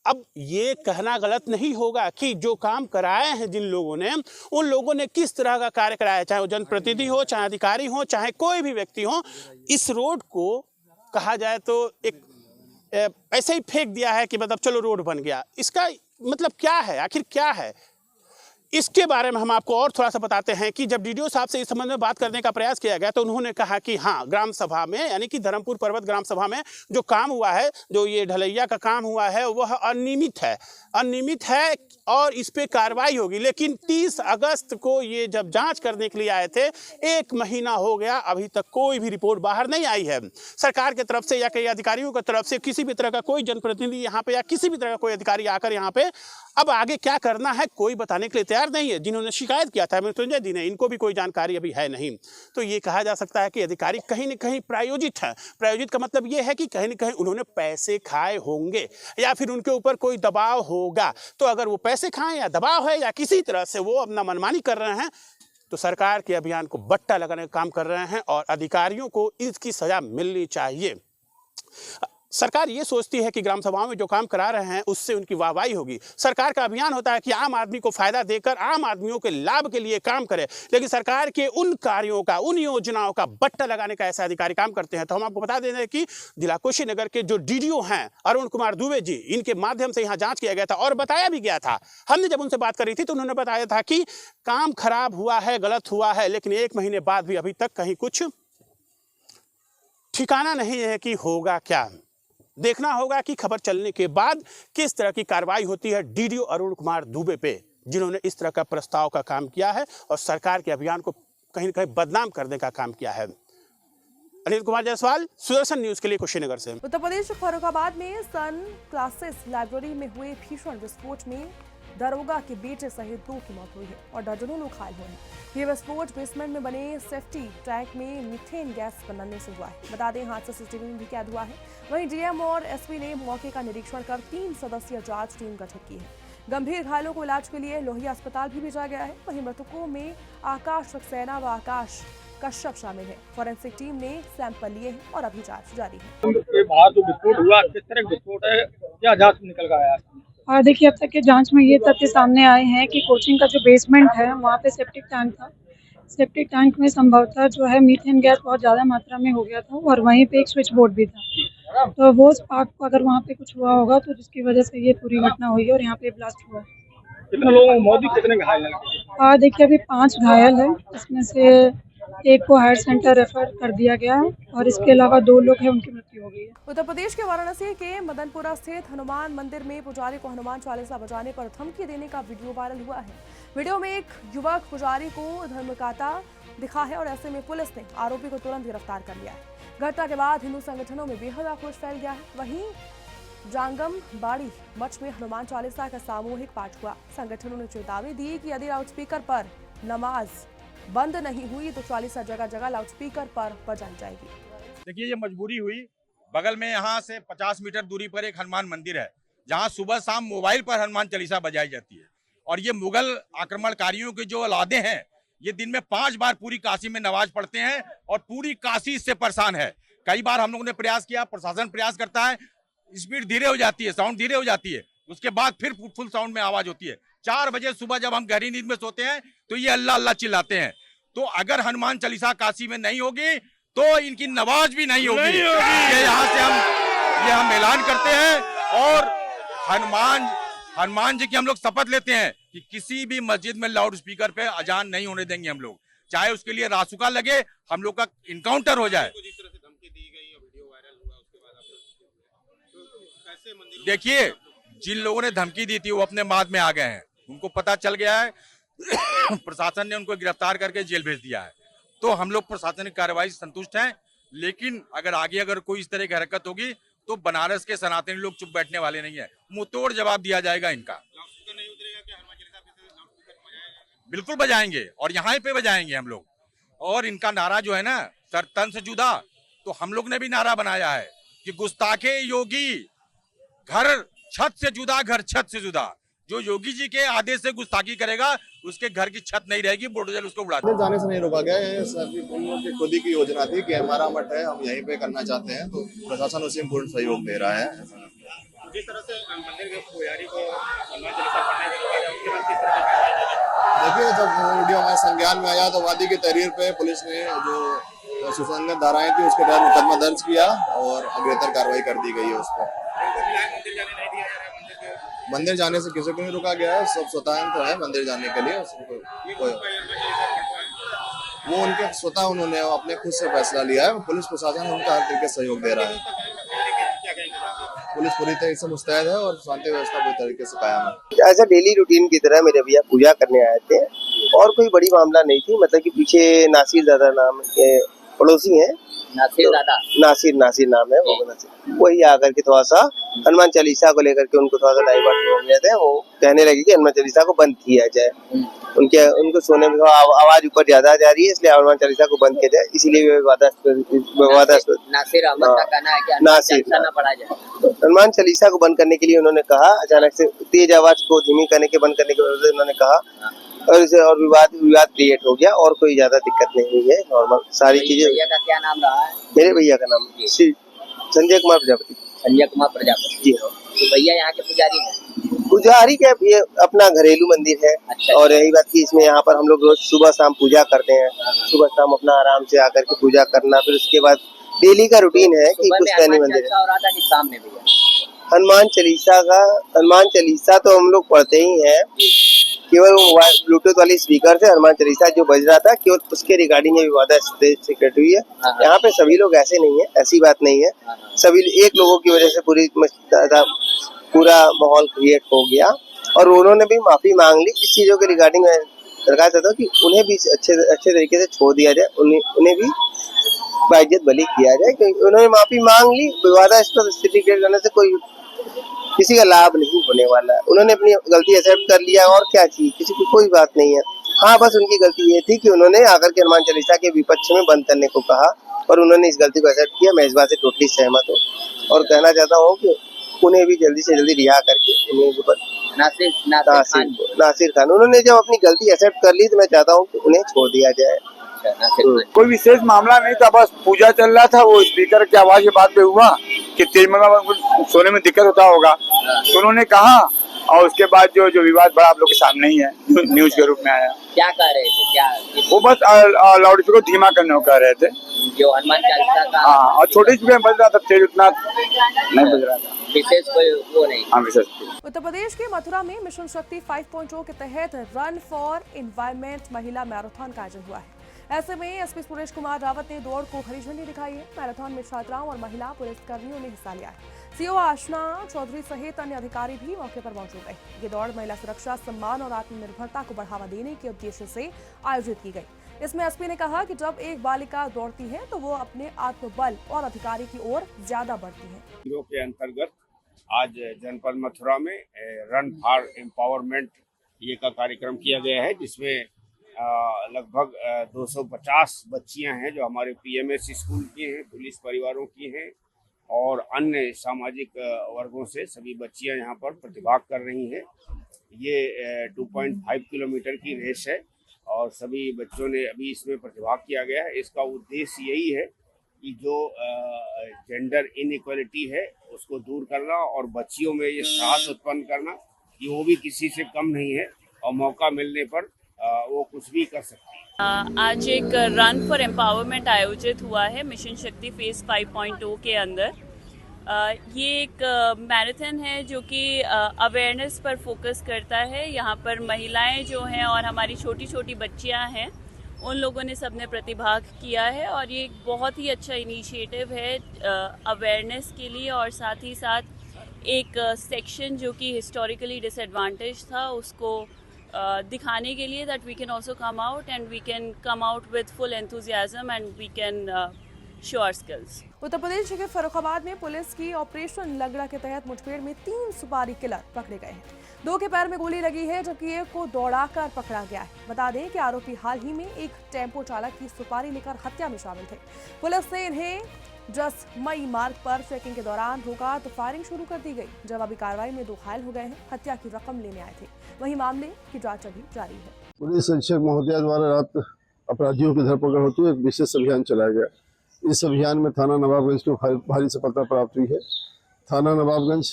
[SPEAKER 12] अब ये कहना गलत नहीं होगा कि जो काम कराए हैं जिन लोगों ने, उन लोगों ने किस तरह का कार्य कराया, चाहे वो जनप्रतिनिधि हो, चाहे अधिकारी हो, चाहे कोई भी व्यक्ति हो। इस रोड को कहा जाए तो एक ऐसे ही फेंक दिया है कि मतलब चलो रोड बन गया। इसका मतलब क्या है, आखिर क्या है? इसके बारे में हम आपको और थोड़ा सा बताते हैं कि जब डीडीओ साहब से इस संबंध में बात करने का प्रयास किया गया तो उन्होंने कहा कि हाँ, ग्राम सभा में यानी कि धर्मपुर पर्वत ग्राम सभा में जो काम हुआ है, जो ये ढलैया का काम हुआ है, वह अनियमित है और इस पे कार्रवाई होगी। लेकिन 30 अगस्त को ये जब जांच करने के लिए आए थे, 1 महीना हो गया, अभी तक कोई भी रिपोर्ट बाहर नहीं आई है। सरकार की तरफ से या कई अधिकारियों की तरफ से किसी भी तरह का कोई जनप्रतिनिधि यहाँ पे या किसी भी तरह का कोई अधिकारी आकर यहाँ पे अब आगे क्या करना है कोई बताने के लिए तैयार नहीं है। जिन्होंने शिकायत किया था मृत्युंजय जी ने, इनको भी कोई जानकारी अभी है नहीं। तो ये कहा जा सकता है कि अधिकारी कहीं न कहीं प्रायोजित है। प्रायोजित का मतलब ये है कि कहीं न कहीं उन्होंने पैसे खाए होंगे या फिर उनके ऊपर कोई दबाव होगा। तो अगर वो पैसे खाएं या दबाव है या किसी तरह से वो अपना मनमानी कर रहे हैं, तो सरकार के अभियान को बट्टा लगाने का काम कर रहे हैं और अधिकारियों को इसकी सजा मिलनी चाहिए। सरकार ये सोचती है कि ग्राम सभाओं में जो काम करा रहे हैं उससे उनकी वाहवाही होगी। सरकार का अभियान होता है कि आम आदमी को फायदा देकर आम आदमियों के लाभ के लिए काम करे, लेकिन सरकार के उन कार्यों का, उन योजनाओं का बट्टा लगाने का ऐसा अधिकारी काम करते हैं। तो हम आपको बता दें कि जिला कुशीनगर के जो डीडीओ हैं अरुण कुमार दुबे जी, इनके माध्यम से यहाँ जाँच किया गया था और बताया भी गया था। हमने जब उनसे बात करी थी तो उन्होंने बताया था कि काम खराब हुआ है, गलत हुआ है, लेकिन 1 महीने बाद भी अभी तक कहीं कुछ ठिकाना नहीं है कि होगा क्या। देखना होगा कि खबर चलने के बाद किस तरह की कार्रवाई होती है डीडीओ अरुण कुमार दुबे पे, जिन्होंने इस तरह का प्रस्ताव का काम किया है और सरकार के अभियान को कहीं न कहीं बदनाम करने का काम किया है। अनिल कुमार जायसवाल, सुदर्शन न्यूज के लिए कुशीनगर से।
[SPEAKER 1] उत्तर प्रदेश के फर्रुखाबाद में सन क्लासेस लाइब्रेरी में हुए भीषण विस्फोट में दरोगा के बेटे सहित 2 की मौत हुई है और दर्जनों लोग घायल हुए हैं। ये विस्फोट बेसमेंट में बने सेफ्टी टैंक में मीथेन गैस बनने से हुआ है। बता दें हादसा सीसीटीवी में भी कैद हुआ है। वहीं डीएम और एसपी ने मौके का निरीक्षण कर 3 सदस्यीय जांच टीम गठित की है। गंभीर घायलों को इलाज के लिए लोहिया अस्पताल भी भेजा गया है। वहीं मृतकों में आकाश सक्सेना व आकाश कश्यप शामिल है। फॉरेंसिक टीम ने सैंपल लिए हैं और अभी जांच जारी है।
[SPEAKER 6] के बाद जो विस्फोट हुआ, किस तरह का विस्फोट है, क्या जांच निकल कर आया?
[SPEAKER 11] और देखिए, अब तक के जांच में ये तथ्य सामने आए हैं कि कोचिंग का जो बेसमेंट है वहाँ पे सेप्टिक टैंक था। सेप्टिक टैंक में संभवतः जो है मीथेन गैस बहुत ज़्यादा मात्रा में हो गया था और वहीं पे एक स्विच बोर्ड भी था। तो वो स्पार्क को अगर वहाँ पे कुछ हुआ होगा तो जिसकी वजह से ये पूरी घटना हुई है और यहाँ पे ब्लास्ट हुआ।
[SPEAKER 6] कितने लोगों की मौत हुई, कितने घायल हैं?
[SPEAKER 11] देखिए, अभी 5 घायल है, इसमें से एक को हायर सेंटर रेफर कर दिया गया है और इसके अलावा 2 लोग हैं, उनकी मृत्यु हो गई है।
[SPEAKER 1] उत्तर प्रदेश के वाराणसी के मदनपुरा स्थित हनुमान मंदिर में पुजारी को हनुमान चालीसा बजाने पर धमकी देने का वीडियो वायरल हुआ है। वीडियो में एक युवक पुजारी को धर्मकाता दिखा है और ऐसे में पुलिस ने आरोपी को तुरंत गिरफ्तार कर लिया है। घटना के बाद हिंदू संगठनों में बेहद आक्रोश फैल गया है। वहीं जांगम बाड़ी मठ में हनुमान चालीसा का सामूहिक पाठ हुआ। संगठनों ने चेतावनी दी कि यदि लाउडस्पीकर पर नमाज बंद नहीं हुई तो चालीसा जगह जगह लाउडस्पीकर पर बजाई जाएगी।
[SPEAKER 14] देखिए, ये मजबूरी हुई। बगल में यहाँ से 50 मीटर दूरी पर एक हनुमान मंदिर है जहाँ सुबह शाम मोबाइल पर हनुमान चालीसा बजाई जाती है और ये मुगल आक्रमणकारियों के जो औलादे हैं, ये दिन में 5 बार पूरी काशी में नमाज पढ़ते हैं और पूरी काशी इससे परेशान है। कई बार हम लोगों ने प्रयास किया, प्रशासन प्रयास करता है, स्पीड धीरे हो जाती है, साउंड धीरे हो जाती है, उसके बाद फिर फुल साउंड में आवाज होती है। 4 बजे सुबह जब हम गहरी नींद में सोते हैं तो ये अल्लाह अल्लाह चिल्लाते हैं। तो अगर हनुमान चालीसा काशी में नहीं होगी तो इनकी नमाज भी नहीं होगी। ये यहाँ से हम ऐलान करते हैं और हनुमान जी की हम लोग शपथ लेते हैं कि किसी भी मस्जिद में लाउड स्पीकर पे अजान नहीं होने देंगे हम लोग, चाहे उसके लिए रासुका लगे, हम लोग का इनकाउंटर हो जाए। देखिए, जिन लोगों ने धमकी दी थी वो अपने माद में आ गए हैं, उनको पता चल गया है प्रशासन ने उनको गिरफ्तार करके जेल भेज दिया है। तो हम लोग प्रशासनिक कार्रवाई से संतुष्ट हैं, लेकिन अगर कोई इस तरह की हरकत होगी तो बनारस के सनातनी लोग चुप बैठने वाले नहीं है, मुंहतोड़ जवाब दिया जाएगा इनका। बिल्कुल बजाएंगे और यहाँ पे बजाएंगे हम लोग। और इनका नारा जो है ना, सर तन से जुदा, तो हम लोग ने भी नारा बनाया है कि गुस्ताखे योगी, घर छत से जुदा, घर छत से जुदा। जो योगी जी के आदेश से गुस्ताखी करेगा उसके घर की छत नहीं रहेगी, बुलडोजर उसको उड़ा देगा।
[SPEAKER 15] जाने से नहीं रोका गया, ये सभी की खुद ही की योजना थी कि हमारा मठ है, हम यहीं पे करना चाहते हैं, तो प्रशासन उसी में पूर्ण सहयोग दे रहा है।
[SPEAKER 6] जिस तरह से मंदिर के पुजारी को हनुमान चालीसा पढ़ने के बाद उसके बाद किस तरह से
[SPEAKER 15] देखिए, जब वीडियो हमारे संज्ञान में आया तो वादी की तहरीर पे पुलिस ने जो सुसंगत धाराएं थी उसके तहत मुकदमा दर्ज किया और अग्रेतर कार्रवाई कर दी गई है उस पर। मंदिर जाने से किसी को नहीं रोका गया है, सब स्वतंत्र है मंदिर जाने के लिए। वो उनके स्वतः उन्होंने अपने खुद से फैसला लिया है, पुलिस प्रशासन उनका हर तरीके से सहयोग दे रहा है। पुलिस पूरी तरीके से मुस्तैद है और शांति व्यवस्था पूरी तरीके से कायम है।
[SPEAKER 16] ऐसा डेली रूटीन की तरह मेरे भैया पूजा करने आए थे और कोई बड़ी मामला नहीं थी। मतलब कि पीछे नासिर दादा नाम के पड़ोसी हैं, नासिर नाम है, वही आकर के थोड़ा सा हनुमान चालीसा को लेकर के उनको थोड़ा सा डाइवर्ट हो गए थे। वो कहने लगे कि हनुमान चालीसा को बंद किया जाए, उनको सोने में आवाज ऊपर ज्यादा जा रही है, इसलिए हनुमान चालीसा को बंद किया जाए, इसीलिए हनुमान चालीसा को बंद करने के लिए उन्होंने कहा। अचानक से तेज आवाज को धीमी करने के बंद करने के वजह से उन्होंने कहा और विवाद क्रिएट हो गया और कोई ज्यादा दिक्कत नहीं हुई है, नॉर्मल सारी चीजें।
[SPEAKER 17] भैया का क्या नाम रहा है?
[SPEAKER 16] मेरे भैया का नाम संजय कुमार प्रजापति।
[SPEAKER 17] संजय कुमार प्रजापति जी। तो भैया यहाँ के पुजारी हैं?
[SPEAKER 16] पुजारी क्या, ये अपना घरेलू मंदिर है। अच्छा। और यही बात की इसमें यहाँ पर हम लोग रोज सुबह शाम पूजा करते हैं। सुबह शाम अपना आराम से आकर के पूजा करना, फिर उसके बाद डेली का रूटीन है कि कुछ मंदिर है। हनुमान चालीसा तो हम लोग पढ़ते ही हैं, केवल ब्लूटूथ वाली स्पीकर से हनुमान चालीसा जो बज रहा था, केवल उसके रिगार्डिंग में विवादास्पद क्रिएट हुई है। यहाँ पे सभी लोग ऐसे नहीं है, ऐसी बात नहीं है। सभी एक लोगों की वजह से पूरा माहौल क्रिएट हो गया और उन्होंने भी माफी मांग ली। इस चीजों के रिगार्डिंग मैं सरकार चाहता हूँ कि उन्हें भी अच्छे तरीके से छोड़ दिया जाए, उन्हें भी बाइज्जत बरी किया जाए, क्योंकि उन्होंने माफी मांग ली। विवादास्पद स्थिति क्रिएट करने से किसी का लाभ नहीं होने वाला है। उन्होंने अपनी गलती एक्सेप्ट कर लिया और क्या चाहिए, किसी की कोई बात नहीं है। हाँ, बस उनकी गलती ये थी कि उन्होंने आकर के हनुमान चालीसा के विपक्ष में बंद करने को कहा और उन्होंने इस गलती को एक्सेप्ट किया। मैं इस बात से टोटली सहमत हूँ और कहना चाहता हूँ कि उन्हें भी जल्दी से जल्दी रिहा करके उन्हें नासिर खान उन्होंने जब अपनी गलती एक्सेप्ट कर ली तो मैं चाहता हूँ कि उन्हें छोड़ दिया जाए।
[SPEAKER 18] कोई विशेष मामला नहीं था, बस पूजा चल रहा था। वो स्पीकर की आवाज के बाद में हुआ कि तेज सोने में दिक्कत होता होगा, तो उन्होंने कहा और उसके बाद जो विवाद बड़ा आप लोग के सामने ही है, न्यूज के रूप में आया।
[SPEAKER 17] क्या कह रहे थे? क्या
[SPEAKER 18] वो बस लाउड स्पीकर को धीमा करने को कह रहे थे,
[SPEAKER 17] जो हनुमान चालीसा का।
[SPEAKER 18] हाँ, और छोटे स्पीकर में बज रहा था, तेज उतना नहीं बज रहा था,
[SPEAKER 17] विशेष कोई वो नहीं।
[SPEAKER 18] हाँ, विशेष।
[SPEAKER 1] उत्तर प्रदेश के मथुरा में मिशन शक्ति 5.0 के तहत रन फॉर एनवायरमेंट महिला मैराथन का आयोजन हुआ है। ऐसे में एसपी सुरेश कुमार रावत ने दौड़ को हरी झंडी दिखाई है। मैराथन में छात्राओं और महिला पुलिसकर्मियों ने हिस्सा लिया है। सीओ आशना चौधरी सहित अन्य अधिकारी भी मौके पर मौजूद रहे। ये दौड़ महिला सुरक्षा, सम्मान और आत्मनिर्भरता को बढ़ावा देने के उद्देश्य से आयोजित की गई। इसमें एसपी ने कहा कि जब एक बालिका दौड़ती है तो वो अपने आत्मबल और अधिकारी की ओर ज्यादा बढ़ती है।
[SPEAKER 19] के अंतर्गत आज जनपद मथुरा में रन फॉर एम्पावरमेंट ये का कार्यक्रम किया गया है, जिसमें लगभग 250 बच्चियां हैं जो हमारे पीएमएस स्कूल की हैं, पुलिस परिवारों की हैं और अन्य सामाजिक वर्गों से सभी बच्चियां यहां पर प्रतिभाग कर रही हैं। ये 2.5 किलोमीटर की रेस है और सभी बच्चों ने अभी इसमें प्रतिभाग किया गया है। इसका उद्देश्य यही है कि जो जेंडर इनइक्वालिटी है उसको दूर करना और बच्चियों में ये साहस उत्पन्न करना कि वो भी किसी से कम नहीं है और मौका मिलने पर वो कुछ भी कर सकती है।
[SPEAKER 20] आज एक रन फॉर एम्पावरमेंट आयोजित हुआ है मिशन शक्ति फेज 5.0 के अंदर। ये एक मैराथन है जो कि अवेयरनेस पर फोकस करता है। यहाँ पर महिलाएं जो हैं और हमारी छोटी छोटी बच्चियाँ हैं उन लोगों ने सबने प्रतिभाग किया है और ये एक बहुत ही अच्छा इनिशिएटिव है अवेयरनेस के लिए और साथ ही साथ एक सेक्शन जो कि हिस्टोरिकली डिसएडवांटेज था उसको दिखाने के लिए that we can also come out and we can come out with full enthusiasm and we can show our skills.
[SPEAKER 1] Uttar Pradesh के फर्रुखाबाद में पुलिस की ऑपरेशन लगड़ा के तहत मुठभेड़ में 3 सुपारी किलर पकड़े गए हैं। 2 के पैर में गोली लगी है जबकि एक को दौड़ाकर पकड़ा गया है। बता दें कि आरोपी हाल ही में एक टेम्पो चालक की सुपारी लेकर हत्या में शामिल थे। पुलिस ने इन्हें 10 मई मार्ग पर चेकिंग के दौरान रोका तो फायरिंग शुरू कर दी गई। जवाबी कार्रवाई में 2 घायल हो गए हैं। हत्या की रकम लेने आए थे। वहीं मामले की जांच अभी जारी है।
[SPEAKER 21] पुलिस अधीक्षक महोदया द्वारा रात अपराधियों की धरपकड़ होते हुए एक विशेष अभियान चलाया गया। इस अभियान में थाना नवाबगंज को भारी सफलता प्राप्त हुई है। थाना नवाबगंज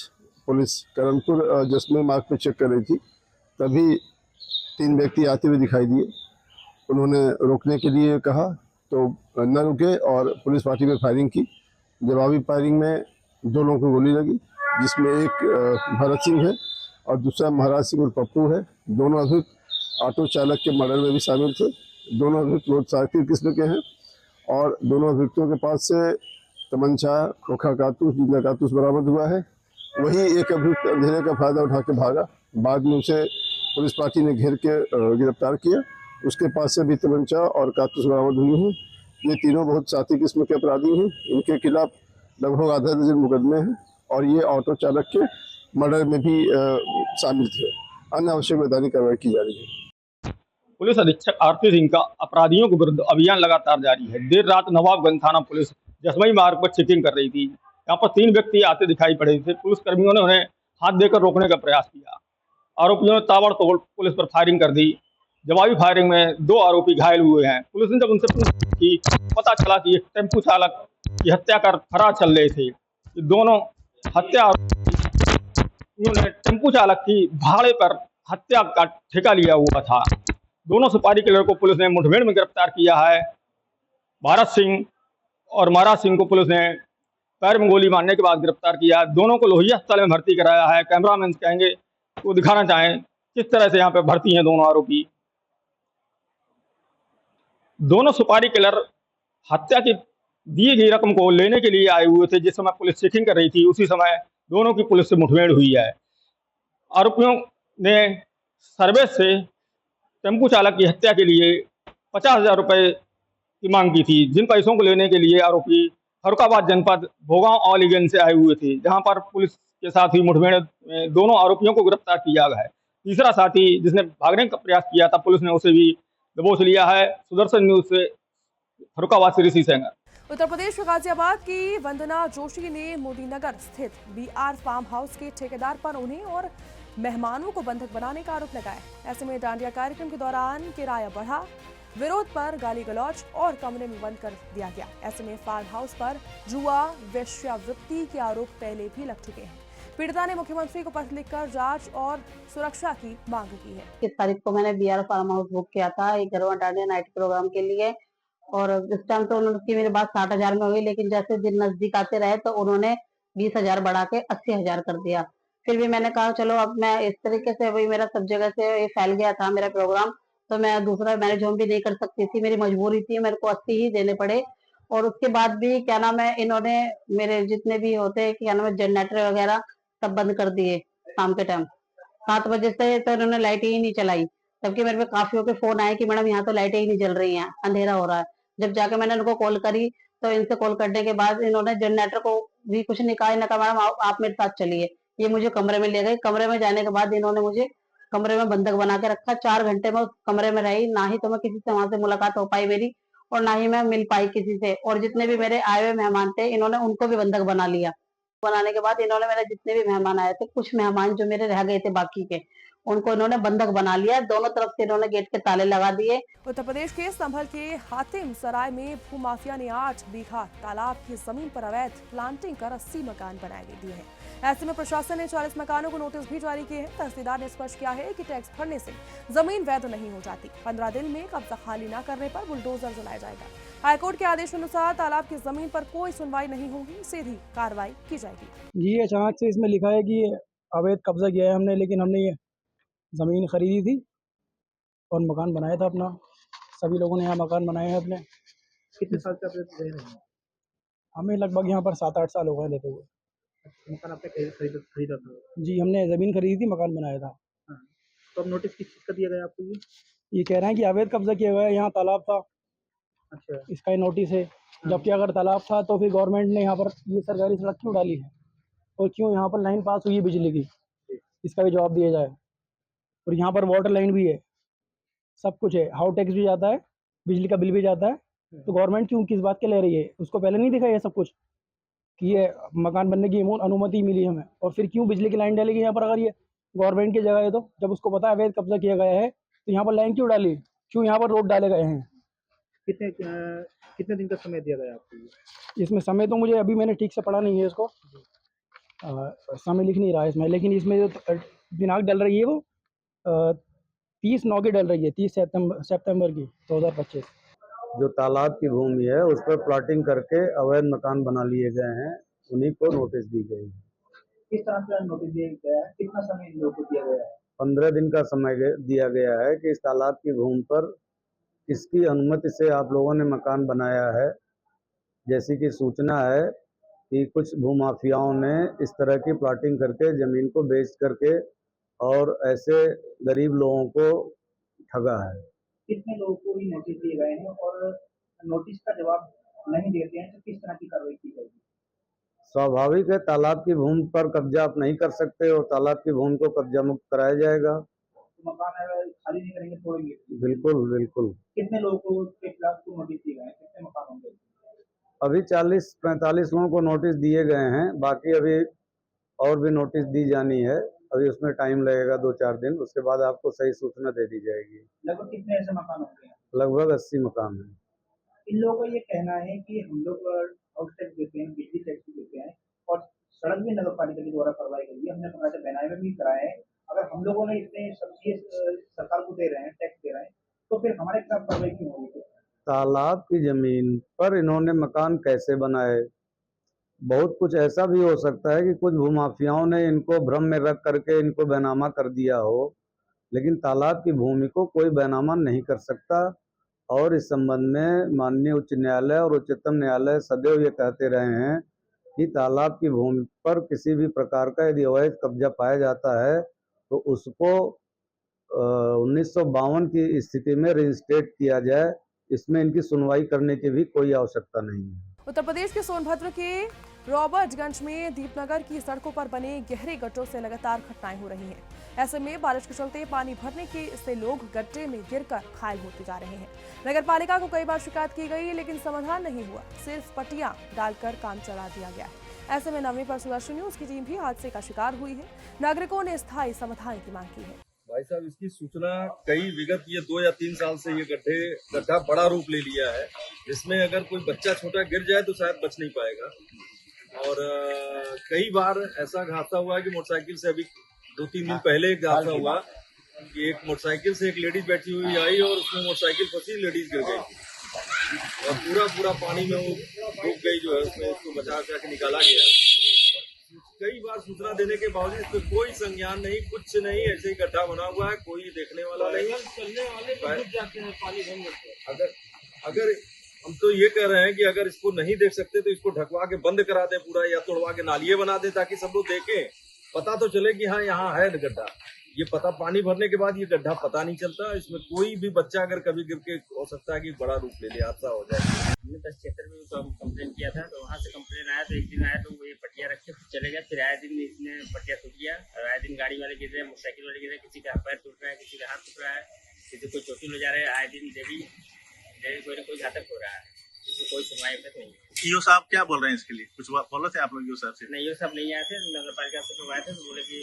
[SPEAKER 21] पुलिस करणपुर जसमई मार्ग पर चेक कर रही थी, तभी 3 व्यक्ति आते हुए दिखाई दिए। उन्होंने रोकने के लिए कहा तो न रुके और पुलिस पार्टी में फायरिंग की। जवाबी फायरिंग में 2 लोगों को गोली लगी, जिसमें एक भरत सिंह है और दूसरा महाराज सिंह और पप्पू है। दोनों अभियुक्त ऑटो चालक के मर्डर में भी शामिल थे। दोनों अभियुक्त मोटरसाइकिल किस्म के हैं और दोनों अभियुक्तों के पास से तमंचा, खोखा कारतूस, जिंदा कारतूस बरामद हुआ है। वही एक अभियुक्त अंधेरे का फायदा उठा के भागा। बाद में उसे पुलिस पार्टी ने घेर के गिरफ्तार किया। उसके पास से भी तमंचा और कारतूस बरामद हुई हैं। ये तीनों बहुत साथी किस्म के अपराधी हैं। इनके खिलाफ लगभग आधा दर्जन मुकदमे हैं और ये ऑटो चालक के मर्डर में भी शामिल थे। अन्य आवश्यक वैधानिक कार्रवाई की जा रही है।
[SPEAKER 22] पुलिस अधीक्षक आरती सिंह का अपराधियों के विरुद्ध अभियान लगातार जारी है। देर रात नवाबगंज थाना पुलिस जसमई मार्ग पर चेकिंग कर रही थी। यहाँ पर 3 व्यक्ति आते दिखाई पड़े थे। पुलिस कर्मियों ने उन्हें हाथ देकर रोकने का प्रयास किया। आरोपियों ने ताबड़तोड़ पुलिस पर फायरिंग कर दी। जवाबी फायरिंग में 2 आरोपी घायल हुए हैं। पुलिस ने जब उनसे पूछा कि पता चला कि एक टेम्पो चालक की हत्या कर फरार चल रहे थे। दोनों हत्या उन्होंने टेम्पो चालक की भाड़े पर हत्या का ठेका लिया हुआ था। दोनों सुपारी किलर को पुलिस ने मुठभेड़ में गिरफ्तार किया है। भारत सिंह और महाराज सिंह को पुलिस ने पैर में गोली मारने के बाद गिरफ्तार किया। दोनों को लोहिया अस्पताल में भर्ती कराया है। कैमरामैन कहेंगे वो दिखाना चाहें किस तरह से यहाँ पे भर्ती हैं दोनों आरोपी। दोनों सुपारी किलर हत्या की दी गई रकम को लेने के लिए आए हुए थे। जिस समय पुलिस चेकिंग कर रही थी उसी समय दोनों की पुलिस से मुठभेड़ हुई है। आरोपियों ने सर्विस से टेम्पो चालक की हत्या के लिए 50,000 रुपये की मांग की थी, जिन पैसों को लेने के लिए आरोपी फर्रुखाबाद जनपद भोगांव अलीगंज से आए हुए थे, जहां पर पुलिस के साथ हुई मुठभेड़ में दोनों आरोपियों को गिरफ्तार किया गया है। तीसरा साथी जिसने भागने का प्रयास किया था, पुलिस ने उसे भी दबोच लिया है। सुदर्शन न्यूज से फर्रुखाबाद से ऋषि सेंगर।
[SPEAKER 1] उत्तर प्रदेश के गाजियाबाद की वंदना जोशी ने मोदीनगर स्थित BR फार्म हाउस के ठेकेदार पर उन्हें और मेहमानों को बंधक बनाने का आरोप लगाया। ऐसे में डांडिया कार्यक्रम के दौरान किराया बढ़ा, विरोध पर गाली गलौज और कमरे में बंद कर दिया गया। ऐसे में फार्म हाउस पर जुआ, वेश्यावृत्ति के आरोप पहले भी लग चुके हैं। पीड़िता ने मुख्यमंत्री को पत्र लिखकर जांच और सुरक्षा की मांग की है।
[SPEAKER 23] 21 तारीख को मैंने BR फार्म हाउस बुक किया था एक गरबा डांडिया नाइट प्रोग्राम के लिए और इस टाइम तो उन्होंने मेरे बात 60,000 में हुई, लेकिन जैसे दिन नजदीक आते रहे तो उन्होंने 20,000 बढ़ा के 80,000 कर दिया। फिर भी मैंने कहा चलो अब मैं इस तरीके से वही मेरा सब जगह से ये फैल गया था मेरा प्रोग्राम, तो मैं दूसरा मैनेज होम भी नहीं कर सकती थी, मेरी मजबूरी थी, मेरे को 80 ही देने पड़े। और उसके बाद भी क्या नाम है इन्होंने मेरे जितने भी होते क्या नाम है जनरेटर वगैरह सब बंद कर दिए। शाम के टाइम 7 बजे से तो इन्होंने लाइटें ही नहीं चलाई, जबकि मेरे पे काफियों के फोन आए कि मैडम यहाँ तो लाइटें ही नहीं जल रही हैं, अंधेरा हो रहा है। जब जाके मैंने उनको कॉल करी तो इनसे कॉल करने के बाद इन्होंने जनरेटर को भी कुछ नहीं कहा। इन्होंने कहा मैडम आप मेरे साथ चलिए। ये मुझे कमरे में ले गए। कमरे में जाने के बाद इन्होंने मुझे कमरे में बंधक बना के रखा। 4 घंटे में उस कमरे में रही, ना ही तो मैं किसी से वहां से मुलाकात हो पाई मेरी और ना ही मैं मिल पाई किसी से। और जितने भी मेरे आए हुए मेहमान थे इन्होंने उनको भी बंधक बना लिया। बनाने के बाद इन्होंने मेरे जितने भी मेहमान आए थे, कुछ मेहमान जो मेरे रह गए थे बाकी के, उनको इन्होंने बंधक बना लिया। दोनों तरफ से इन्होंने गेट के ताले लगा दिए।
[SPEAKER 1] उत्तर प्रदेश के संभल के हातिम सराय में भूमाफिया ने 8 बीघा तालाब की जमीन पर अवैध प्लांटिंग कर 80 मकान बनाए दिए हैं। ऐसे में प्रशासन ने 40 मकानों को नोटिस भी जारी किए हैं। तहसीलदार ने स्पष्ट किया है कि टैक्स भरने से जमीन वैध नहीं हो जाती। 15 दिन में कब्जा खाली न करने पर बुलडोजर जलाया जाएगा। हाईकोर्ट के आदेश अनुसार तालाब की जमीन पर कोई सुनवाई नहीं होगी, सीधी कार्रवाई की जाएगी।
[SPEAKER 22] ये अचानक से इसमें लिखा है कि अवैध कब्जा किया है हमने, लेकिन हमने ये ज़मीन खरीदी थी और मकान बनाया था अपना। सभी लोगों ने यहाँ मकान बनाए हैं अपने।
[SPEAKER 6] कितने साल से आप रह रहे हैं?
[SPEAKER 22] हमें लगभग यहाँ पर 7-8 साल हो गए रहते हुए।
[SPEAKER 6] मकान आपने खरीदा था?
[SPEAKER 22] जी, हमने ज़मीन खरीदी थी, मकान बनाया था।
[SPEAKER 6] हाँ। तो अब नोटिस किस चीज़ का दिया गया आपको?
[SPEAKER 22] ये कह रहे हैं कि अवैध कब्जा किया गया है, यहाँ तालाब था।
[SPEAKER 6] अच्छा।
[SPEAKER 22] इसका ही नोटिस है। जबकि अगर तालाब था तो फिर गवर्नमेंट ने यहाँ पर ये सरकारी सड़क क्यों डाली है और क्यों यहाँ पर लाइन पास हुई है बिजली की, इसका भी जवाब दिया जाए। और यहाँ पर वाटर लाइन भी है, सब कुछ है, हाउस टैक्स भी जाता है, बिजली का बिल भी जाता है। तो गवर्नमेंट क्यों किस बात के ले रही है? उसको पहले नहीं दिखा ये सब कुछ कि ये मकान बनने की अनुमति मिली हमें, और फिर क्यों बिजली की लाइन डालेगी यहाँ पर? अगर ये गवर्नमेंट की जगह है तो जब उसको पता है अवैध कब्जा किया गया है तो यहाँ पर लाइन क्यों डाली, क्यों यहाँ पर रोड डाले गए हैं?
[SPEAKER 6] कितने दिन का समय दिया गया आपको?
[SPEAKER 22] इसमें समय तो मुझे अभी मैंने ठीक से पढ़ा नहीं है इसको, समय लिख नहीं रहा है इसमें, लेकिन इसमें जो दिनांक डल रही है वो 30/9 की डल रही है, 30 सितंबर की 2025।
[SPEAKER 3] जो तालाब की भूमि है उस पर प्लॉटिंग करके अवैध मकान बना लिए गए हैं, उन्हीं को नोटिस दी गई है।
[SPEAKER 6] किस तरह से नोटिस दिया गया है? कितना समय इन लोगों को दिया गया है?
[SPEAKER 3] 15 दिन का समय दिया गया है कि इस तालाब की भूमि पर किसकी अनुमति से आप लोगों ने मकान बनाया है। जैसी कि सूचना है कि कुछ भूमाफियाओं ने इस तरह की प्लॉटिंग करके ज़मीन को बेच करके और ऐसे गरीब लोगों को ठगा है।
[SPEAKER 6] कितने लोगों को भी नोटिस दिए गए हैं और नोटिस का जवाब नहीं देते हैं तो किस तरह की कार्रवाई की जाएगी?
[SPEAKER 3] स्वाभाविक है, तालाब की भूमि पर कब्जा आप नहीं कर सकते और तालाब की भूमि को कब्जा मुक्त कराया जाएगा।
[SPEAKER 6] तो मकान खाली नहीं करेंगे, तोड़ेंगे?
[SPEAKER 3] बिल्कुल बिल्कुल।
[SPEAKER 6] कितने लोगों के खिलाफ को नोटिस दिए गए हैं? कितने मकान होंगे?
[SPEAKER 3] अभी 40-45 लोगों को नोटिस दिए गए हैं, बाकी अभी और भी नोटिस दी जानी है। अभी उसमें टाइम लगेगा 2-4 दिन, उसके बाद आपको सही सूचना दे दी जाएगी।
[SPEAKER 6] लगभग कितने ऐसे मकान होंगे?
[SPEAKER 3] लगभग 80 मकान हैं।
[SPEAKER 6] इन लोगों का ये कहना है कि हम लोग हाउस टैक्स देते हैं, बिजली टैक्स भी देते हैं और सड़क भी नगर पालिका के द्वारा करवाई गई है, हमने प्रकार बनाए में भी कराए हैं। अगर हम लोगों ने इतने सब चीज सरकार को दे रहे हैं, टैक्स दे रहे हैं, तो फिर हमारे खिलाफ कार्रवाई क्यों होगी?
[SPEAKER 3] तालाब की जमीन पर इन्होंने मकान कैसे बनाए? बहुत कुछ ऐसा भी हो सकता है कि कुछ भूमाफियाओं ने इनको भ्रम में रख करके इनको बैनामा कर दिया हो, लेकिन तालाब की भूमि को कोई बैनामा नहीं कर सकता। और इस संबंध में माननीय उच्च न्यायालय और उच्चतम न्यायालय सदैव ये कहते रहे हैं कि तालाब की भूमि पर किसी भी प्रकार का यदि अवैध कब्जा पाया जाता है तो उसको 1952 की स्थिति में रजिस्ट्रेट किया जाए। इसमें इनकी सुनवाई करने की भी कोई आवश्यकता नहीं है।
[SPEAKER 1] उत्तर प्रदेश के सोनभद्र के रॉबर्टगंज में दीपनगर की सड़कों पर बने गहरे गड्ढों से लगातार घटनाएं हो रही हैं। ऐसे में बारिश के चलते पानी भरने से लोग गड्ढे में गिरकर घायल होते जा रहे हैं। नगर पालिका को कई बार शिकायत की गई लेकिन समाधान नहीं हुआ, सिर्फ पट्टियां डालकर काम चला दिया गया है। ऐसे में 9वीं पर सुदर्शन न्यूज की टीम भी हादसे का शिकार हुई है। नागरिकों ने स्थायी समाधान की मांग की है।
[SPEAKER 5] भाई साहब, इसकी सूचना कई विगत ये 2 या 3 साल से ये गड्ढा बड़ा रूप ले लिया है। इसमें अगर कोई बच्चा छोटा गिर जाए तो शायद बच नहीं पाएगा। और कई बार ऐसा हादसा हुआ है कि मोटरसाइकिल से, अभी 2-3 दिन पहले एक हादसा हुआ कि एक मोटरसाइकिल से एक लेडीज बैठी हुई आई और उसमें मोटरसाइकिल फंसी, लेडीज गिर गई और पूरा पानी में वो डूब गई जो है, उसमें उसको बचा के निकाला गया। कई बार सूचना देने के बावजूद इस पर कोई संज्ञान नहीं, कुछ नहीं, ऐसे ही गड्ढा बना हुआ है, कोई देखने वाला नहीं। चलने वाले डूब जाते हैं पानी भरने। अगर हम तो ये कह रहे हैं कि अगर इसको नहीं देख सकते तो इसको ढकवा के बंद करा दें पूरा, या तोड़वा के नालिये बना दें ताकि सब लोग देखें, पता तो चले कि हाँ यहाँ है गड्ढा। ये पता पानी भरने के बाद ये गड्ढा पता नहीं चलता। इसमें कोई भी बच्चा अगर कभी गिर के हो सकता है कि बड़ा रूप ले ले, हादसा हो जाए।
[SPEAKER 7] हमने 10 क्षेत्र में तो कंप्लेन किया था, तो वहाँ से कंप्लेन आया, तो एक दिन आया तो वो ये पट्टियाँ रखे चले गए। फिर आए दिन इसने पट्टियाँ टूट गया और आए दिन गाड़ी वाले गिर रहे हैं, मोटरसाइकिल वाले गिर रहे हैं, किसी का पैर टूट रहा है, किसी का हाथ टूट रहा है, किसी को चोटी ले जा रहे हैं। आए दिन देवी कोई ना कोई घातक हो रहा है। तो कोई सुनवाई अब तक नहीं है।
[SPEAKER 2] ईओ साहब क्या बोल रहे हैं इसके लिए? कुछ बोले थे आप लोग ईओ साहब से?
[SPEAKER 7] नहीं, ये सब नहीं आए थे, नगर पालिका से लोग आए थे, तो बोले कि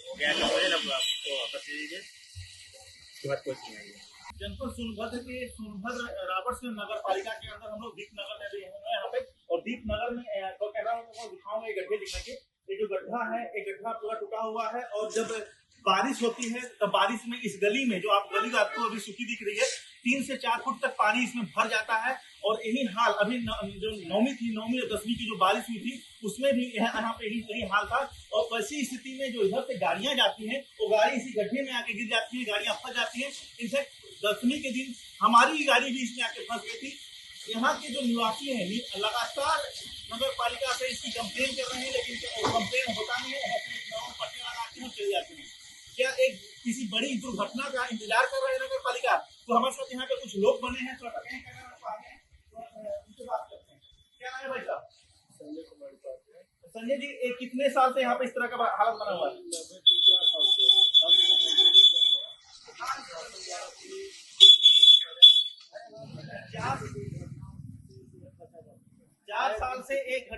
[SPEAKER 7] हो गया कंप्लेन, अब आपको वापस ले लीजिए, उसके बाद कोई सुनवाई नहीं।
[SPEAKER 2] जनपद सोनभद्र के सोनभद्र राबर्ट्सगंज नगर पालिका के अंदर हम लोग दीपनगर में भी हैं यहाँ पे, और दीपनगर में तो कह रहा हूँ दिखाऊंगा एक गड्ढे दिखाएंगे। ये जो गड्ढा है, एक गड्ढा पूरा टूटा हुआ है, और जब बारिश होती है तब बारिश में इस गली में, जो आप गली आपको अभी सूखी दिख रही है, 3 से 4 फुट तक पानी इसमें भर जाता है। और यही हाल अभी जो 9वीं और 10वीं की जो बारिश हुई थी उसमें भी यहाँ पे यही हाल था। और वैसी स्थिति में जो इधर से गाड़ियां जाती हैं वो गाड़ी इसी गड्ढे में आके गिर जाती है, गाड़ियां फंस जाती हैं। इनफैक्ट 10वीं के दिन हमारी गाड़ी भी इसमें आके फंस गई थी। यहाँ के जो निवासी हैं लगातार नगर पालिका से इसकी कंप्लेन कर रहे हैं, लेकिन कंप्लेन होता नहीं है, पट्टे लगाते हैं, चले जाते हैं। क्या एक किसी बड़ी दुर्घटना का इंतजार कर रहे हैं नगर पालिका? तो हमारे साथ यहाँ पे कुछ लोग बने हैं, थोड़ा उनसे बात करते हैं। क्या नाम है भाई साहब? संजय कुमार। संजय जी, एक कितने साल से यहाँ पे इस तरह का हालत बना हुआ है? 4 साल से एक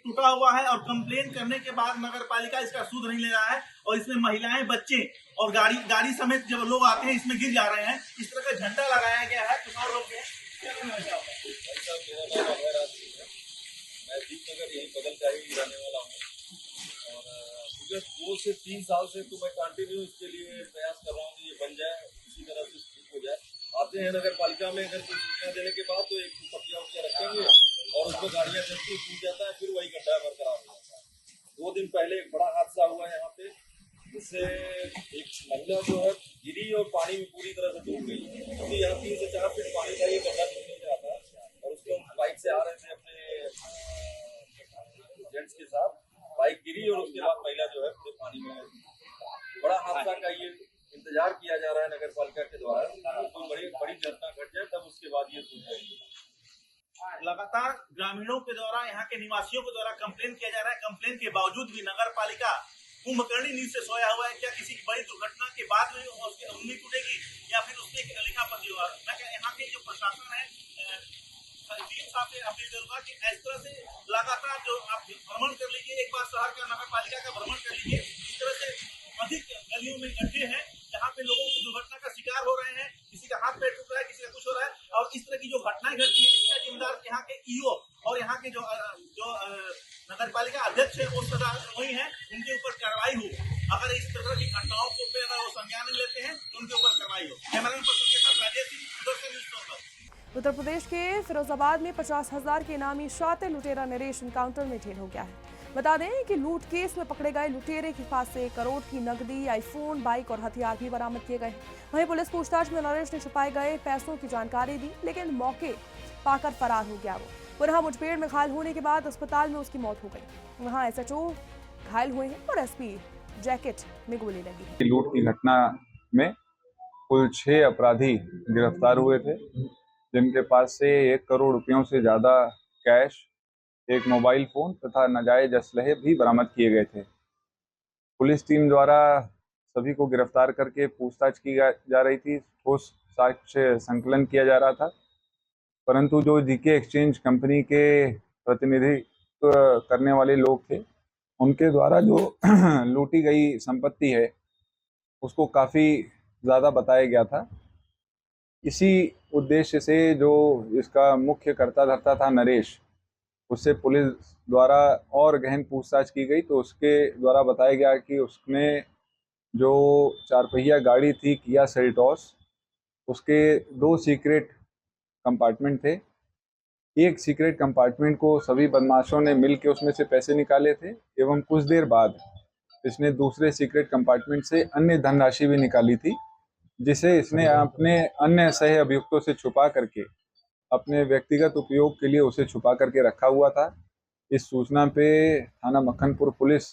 [SPEAKER 2] टूटा हुआ है, और कंप्लेन करने के बाद नगर पालिका इसका सुध नहीं ले रहा है, और इसमें महिलाएं, बच्चे और गाड़ी समेत जब लोग आते हैं इसमें गिर जा रहे हैं। इस तरह का झंडा लगाया गया है, कुछ और लोग
[SPEAKER 5] मैं दीपनगर यही बगल का ही रहने वाला हूँ, और पिछले 2 से 3 साल से तो मैं कंटिन्यू इसके लिए प्रयास कर रहा हूँ कि ये बन जाए, इसी तरह से ठीक हो जाए। आते हैं नगर पालिका में, अगर कोई सूचना देने के बाद तो एक पट्टियाँ उसके रखेंगे और उसमें गाड़ियाँ चलती टूट जाता है, फिर वही गड्ढा बरकरार हो जाता है। 2 दिन पहले एक बड़ा हादसा हुआ है यहाँ पे, जिससे एक महिला जो है गिरी और पानी में पूरी तरह से डूब गई, क्योंकि यहाँ 3 से 4 फीट पानी था, ये गड्ढा नहीं जाता, और उसको बाइक से आ रहे थे अपने जेंट्स के साथ, बाइक गिरी और उसके बाद महिला जो है पूरे पानी में। बड़ा हादसा का ये इंतजार किया जा रहा है नगर पालिका के द्वारा, तो बड़ी घटना घट जाए तब उसके बाद ये सुनवाई।
[SPEAKER 2] लगातार ग्रामीणों के द्वारा, यहाँ के निवासियों के द्वारा कंप्लेन किया जा रहा है। कंप्लेन के बावजूद भी नगर पालिका कुंभकर्णी नींद से सोया हुआ है। क्या किसी बड़ी दुर्घटना के बाद में उसकी उम्मीद टूटेगी, या फिर उसके लिखा पत्र होगा? मैं यहाँ के जो प्रशासन है, साहब से अपील करूंगा कि इस तरह से लगातार जो आप भ्रमण कर लीजिए, एक बार शहर का नगर पालिका का भ्रमण कर लीजिए। इस तरह से अधिक गलियों में गड्ढे हैं जहाँ पे लोगों की दुर्घटना का शिकार हो रहे हैं, किसी का हाथ पैर टूट रहा है, किसी का कुछ हो रहा है, और इस तरह की जो घटनाएं घटती है इसका जिम्मेदार यहाँ के ईओ और यहाँ के जो नगर पालिका अध्यक्ष है वो सदा वही है, उनके ऊपर कार्रवाई हो। अगर इस तरह की घटनाओं को पे अगर वो संज्ञान नहीं लेते हैं तो उनके ऊपर कार्रवाई हो। कैमरामैन पर्सन के साथ राजेश सिंह, दूरदर्शन न्यूज़ सोनभद्र।
[SPEAKER 1] उत्तर प्रदेश के फिरोजाबाद में 50,000 के इनामी शातिर लुटेरा नरेश एनकाउंटर में ढेर हो गया है। बता दें कि लूट केस में पकड़े गए लुटेरे के पास से 1 करोड़ की नकदी, आईफोन, बाइक और हथियार भी बरामद किए गए। वहीं पुलिस पूछताछ में नरेश ने छुपाए गए पैसों की जानकारी दी, लेकिन मौके पाकर फरार हो गया। वो पुनः मुठभेड़ में घायल होने के बाद अस्पताल में उसकी मौत हो गई। वहाँ एसएचओ घायल हुए हैं और एसपी जैकेट में गोली लगी है।
[SPEAKER 8] लूट की घटना में कुल 6 अपराधी गिरफ्तार हुए थे, जिनके पास से 1 करोड़ रुपयों से ज़्यादा कैश, 1 मोबाइल फ़ोन तथा नाजायज असलहे भी बरामद किए गए थे। पुलिस टीम द्वारा सभी को गिरफ्तार करके पूछताछ की जा रही थी, ठोस साक्ष्य संकलन किया जा रहा था, परंतु जो जीके एक्सचेंज कंपनी के प्रतिनिधित्व करने वाले लोग थे, उनके द्वारा जो लूटी गई संपत्ति है उसको काफ़ी ज़्यादा बताया गया था। इसी उद्देश्य से जो इसका मुख्य कर्ता धर्ता था नरेश, उससे पुलिस द्वारा और गहन पूछताछ की गई, तो उसके द्वारा बताया गया कि उसने जो 4 पहिया गाड़ी थी किया सेल्टॉस, उसके 2 सीक्रेट कंपार्टमेंट थे। एक सीक्रेट कंपार्टमेंट को सभी बदमाशों ने मिल के उसमें से पैसे निकाले थे, एवं कुछ देर बाद इसने दूसरे सीक्रेट कंपार्टमेंट से अन्य धनराशि भी निकाली थी, जिसे इसने अपने अन्य सह अभियुक्तों से छुपा करके अपने व्यक्तिगत उपयोग के लिए उसे छुपा करके रखा हुआ था। इस सूचना पे थाना मक्खनपुर पुलिस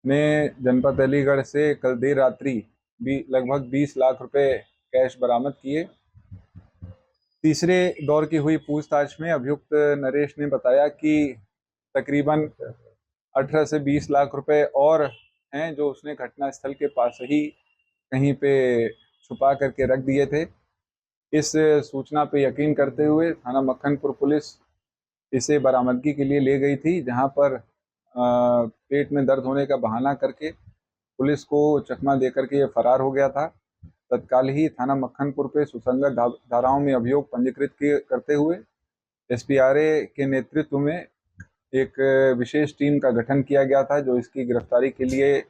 [SPEAKER 8] ने जनपद अलीगढ़ से कल देर रात्रि भी लगभग 20 लाख रुपए कैश बरामद किए। तीसरे दौर की हुई पूछताछ में अभियुक्त नरेश ने बताया कि तकरीबन 18 से 20 लाख रुपए और हैं, जो उसने घटनास्थल के पास ही कहीं पे छुपा करके रख दिए थे। इस सूचना पे यकीन करते हुए थाना मक्खनपुर पुलिस इसे बरामदगी के लिए ले गई थी, जहां पर पेट में दर्द होने का बहाना करके पुलिस को चकमा देकर के ये फरार हो गया था। तत्काल ही थाना मक्खनपुर पे सुसंगत धाराओं में अभियोग पंजीकृत करते हुए SPRA के नेतृत्व में एक विशेष टीम का गठन किया गया था, जो इसकी गिरफ्तारी के लिए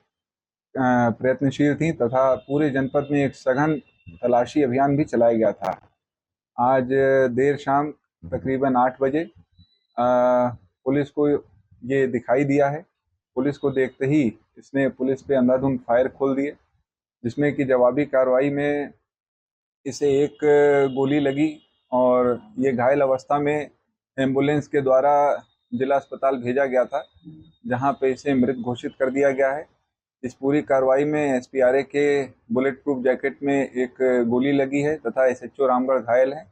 [SPEAKER 8] प्रयत्नशील थी तथा पूरे जनपद में एक सघन तलाशी अभियान भी चलाया गया था। आज देर शाम तकरीबन 8 बजे पुलिस को ये दिखाई दिया है। पुलिस को देखते ही इसने पुलिस पे अंधाधुंध फायर खोल दिए, जिसमें कि जवाबी कार्रवाई में इसे एक गोली लगी और ये घायल अवस्था में एम्बुलेंस के द्वारा जिला अस्पताल भेजा गया था, जहां पे इसे मृत घोषित कर दिया गया है। इस पूरी कार्रवाई में SPRA के बुलेट प्रूफ जैकेट में एक गोली लगी है तथा SHO रामगढ़ घायल है।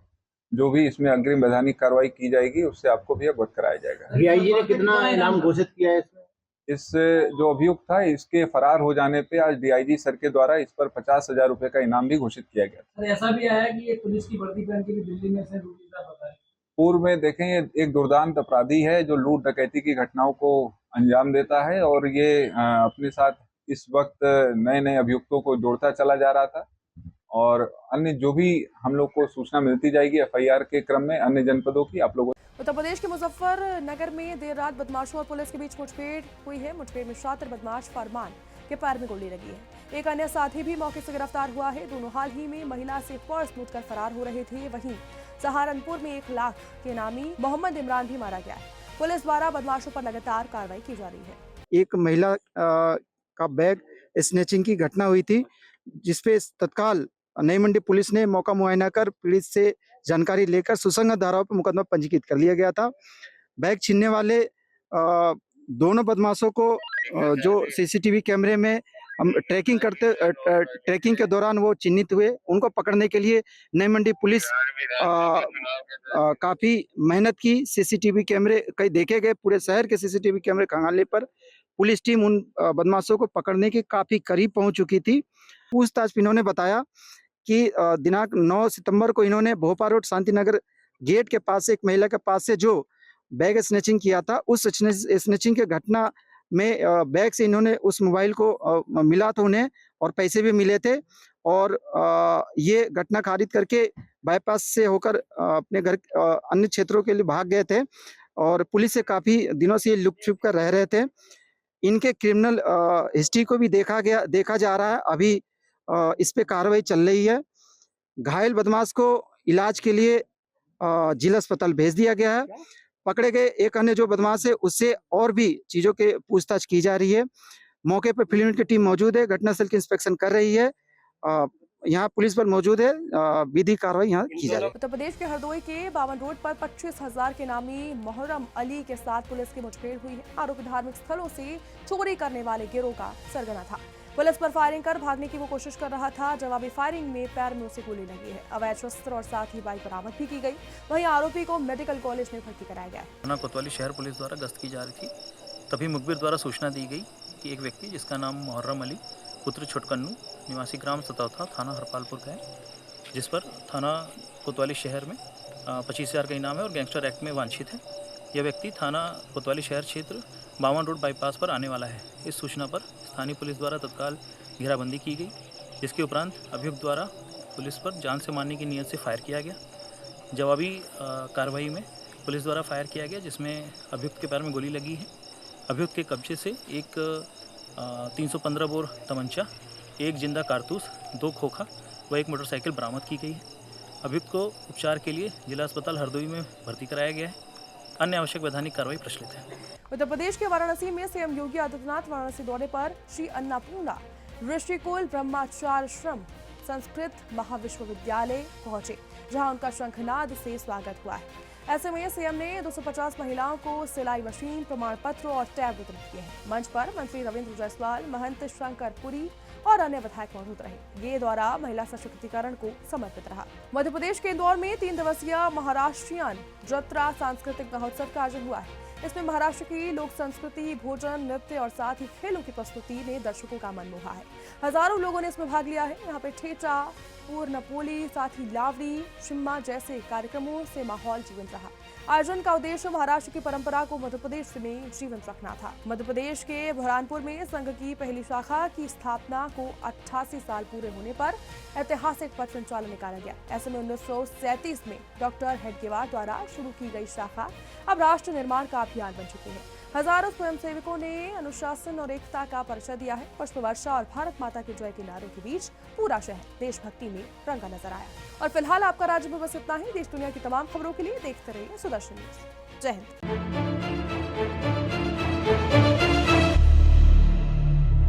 [SPEAKER 8] जो भी इसमें अग्रिम वैधानिक कार्रवाई की जाएगी उससे आपको भी अवगत कराया जाएगा।
[SPEAKER 6] DIG ने कितना इनाम घोषित किया है इसमें?
[SPEAKER 8] इस जो अभियुक्त था, इसके फरार हो जाने पे आज DIG सर के द्वारा इस पर 50,000 रुपए का इनाम भी घोषित किया गया।
[SPEAKER 6] ऐसा भी आया कि ये पुलिस की वर्दी पहन के भी दिल्ली में से लूटी था, बताएं।
[SPEAKER 8] पूर्व में देखें, ये एक दुर्दांत अपराधी है जो लूट डकैती की घटनाओं को अंजाम देता है और ये अपने साथ इस वक्त नए नए अभियुक्तों को जोड़ता चला जा रहा था और अन्य जो भी हम लोग को सूचना मिलती जाएगी FIR के क्रम में अन्य जनपदों की आप लोगों।
[SPEAKER 1] उत्तर प्रदेश के मुजफ्फरनगर में देर रात बदमाशों और पुलिस के बीच मुठभेड़ हुई है। मुठभेड़ में शातिर बदमाश फरमान के पैर में गोली लगी है। एक अन्य साथी भी मौके से गिरफ्तार हुआ है। दोनों हाल ही में महिला से पर्स लूटकर फरार हो रहे थे। वहीं सहारनपुर में 1 लाख के इनामी मोहम्मद इमरान भी मारा गया है। पुलिस द्वारा बदमाशों पर लगातार कार्रवाई की जा रही है।
[SPEAKER 4] एक महिला का बैग स्नैचिंग की घटना हुई थी, जिसपे तत्काल नई मंडी पुलिस ने मौका मुआयना कर पीड़ित से जानकारी लेकर सुसंगत धाराओं पर मुकदमा पंजीकृत कर लिया गया था। बैग छीनने वाले दोनों बदमाशों को जो CCTV कैमरे में हम ट्रैकिंग के दौरान वो चिन्हित हुए, उनको पकड़ने के लिए नई मंडी पुलिस काफी मेहनत की। CCTV कैमरे कई देखे गए, पूरे शहर के CCTV कैमरे खंगालने पर पुलिस टीम उन बदमाशों को पकड़ने के काफी करीब पहुंच चुकी थी। पूछताछ में इन्होंने बताया कि दिनांक 9 सितंबर को इन्होंने भोपाल रोड शांतिनगर गेट के पास से एक महिला के पास से जो बैग स्नैचिंग किया था, उस स्नैचिंग के घटना में बैग से इन्होंने उस मोबाइल को मिला था उन्हें और पैसे भी मिले थे और ये घटना खारिज करके बाईपास से होकर अपने घर अन्य क्षेत्रों के लिए भाग गए थे और पुलिस से काफी दिनों से ये लुक छुप कर रह रहे थे। इनके क्रिमिनल हिस्ट्री को भी देखा जा रहा है। अभी इस पे कार्रवाई चल रही है। घायल बदमाश को इलाज के लिए जिला अस्पताल भेज दिया गया है। पकड़े गए एक अन्य जो बदमाश है, उससे और भी चीजों के पूछताछ की जा रही है। मौके पर फील्ड यूनिट की टीम मौजूद है, घटनास्थल की इंस्पेक्शन कर रही है। यहाँ पुलिस बल मौजूद है, विधि कार्रवाई यहाँ की जा रही है।
[SPEAKER 1] उत्तर प्रदेश के हरदोई के 52 रोड पर 25,000 के नामी मोहर्रम अली के साथ पुलिस की मुठभेड़ हुई है। आरोपी धार्मिक स्थलों से चोरी करने वाले गिरोह का सरगना था। पुलिस पर फायरिंग कर भागने की वो कोशिश कर रहा था। जवाबी फायरिंग में पैर में उसे गोली लगी है। अवैध शस्त्र और साथ ही बाइक बरामद भी की गई। वहीं आरोपी को मेडिकल कॉलेज में भर्ती कराया गया।
[SPEAKER 9] थाना कोतवाली शहर पुलिस द्वारा गश्त की जा रही थी, तभी मुखबिर द्वारा सूचना दी गई कि एक व्यक्ति जिसका नाम मोहर्रम अली पुत्र छोटकन्नू निवासी ग्राम सतौथा थाना हरपालपुर का है, जिस पर थाना कोतवाली शहर में 25,000 का इनाम है और गैंगस्टर एक्ट में वांछित है। यह व्यक्ति थाना कोतवाली शहर क्षेत्र 52 रोड बाईपास पर आने वाला है। इस सूचना पर स्थानीय पुलिस द्वारा तत्काल घेराबंदी की गई, जिसके उपरांत अभियुक्त द्वारा पुलिस पर जान से मारने की नीयत से फायर किया गया। जवाबी कार्रवाई में पुलिस द्वारा फायर किया गया, जिसमें अभियुक्त के पैर में गोली लगी है। अभियुक्त के कब्जे से एक 315 बोर तमंचा, एक जिंदा कारतूस, 2 खोखा व एक मोटरसाइकिल बरामद की गई है। अभियुक्त को उपचार के लिए जिला अस्पताल हरदोई में भर्ती कराया गया है। अन्य आवश्यक वैधानिक कार्रवाई प्रचलित है।
[SPEAKER 1] उत्तर प्रदेश के वाराणसी में सीएम योगी आदित्यनाथ वाराणसी दौरे पर श्री अन्नपूर्णा ऋषिकुल ब्रह्माचार्यश्रम संस्कृत महाविश्वविद्यालय पहुंचे, जहां उनका शंखनाद से स्वागत हुआ है। ऐसे में सीएम ने 250 महिलाओं को सिलाई मशीन, प्रमाण पत्र और टैब वितरित किए हैं। मंच पर मंत्री रविंद्र जायसवाल, महंत शंकरपुरी और अन्य विधायक मौजूद रहे। ये दौरा महिला सशक्तिकरण को समर्पित रहा। मध्य प्रदेश के इंदौर में 3 दिवसीय महाराष्ट्रीयन जत्रा सांस्कृतिक महोत्सव का आयोजन हुआ है। इसमें महाराष्ट्र की लोक संस्कृति, भोजन, नृत्य और साथ ही खेलों की प्रस्तुति ने दर्शकों का मन मोहा है। हजारों लोगों ने इसमें भाग लिया है। यहाँ पे ठेचा, पूर्णपोली, साथ ही लावड़ी, शिम्मा जैसे कार्यक्रमों से माहौल जीवंत रहा। आयोजन का उद्देश्य महाराष्ट्र की परंपरा को मध्य प्रदेश में जीवंत रखना था। मध्य प्रदेश के बुरहानपुर में संघ की पहली शाखा की स्थापना को 88 साल पूरे होने पर ऐतिहासिक पथ संचालन निकाला गया। ऐसे में 1937 में डॉक्टर हेडगेवार द्वारा शुरू की गई शाखा अब राष्ट्र निर्माण का अभियान बन चुकी है। हजारों स्वयंसेवकों ने अनुशासन और एकता का परिचय दिया है। पुष्प वर्षा और भारत माता की जय के नारों के बीच पूरा शहर देशभक्ति में रंगा नजर आया। और फिलहाल आपका राज्य में बस इतना ही। देश दुनिया की तमाम खबरों के लिए देखते रहिए सुदर्शन न्यूज। जय हिंद।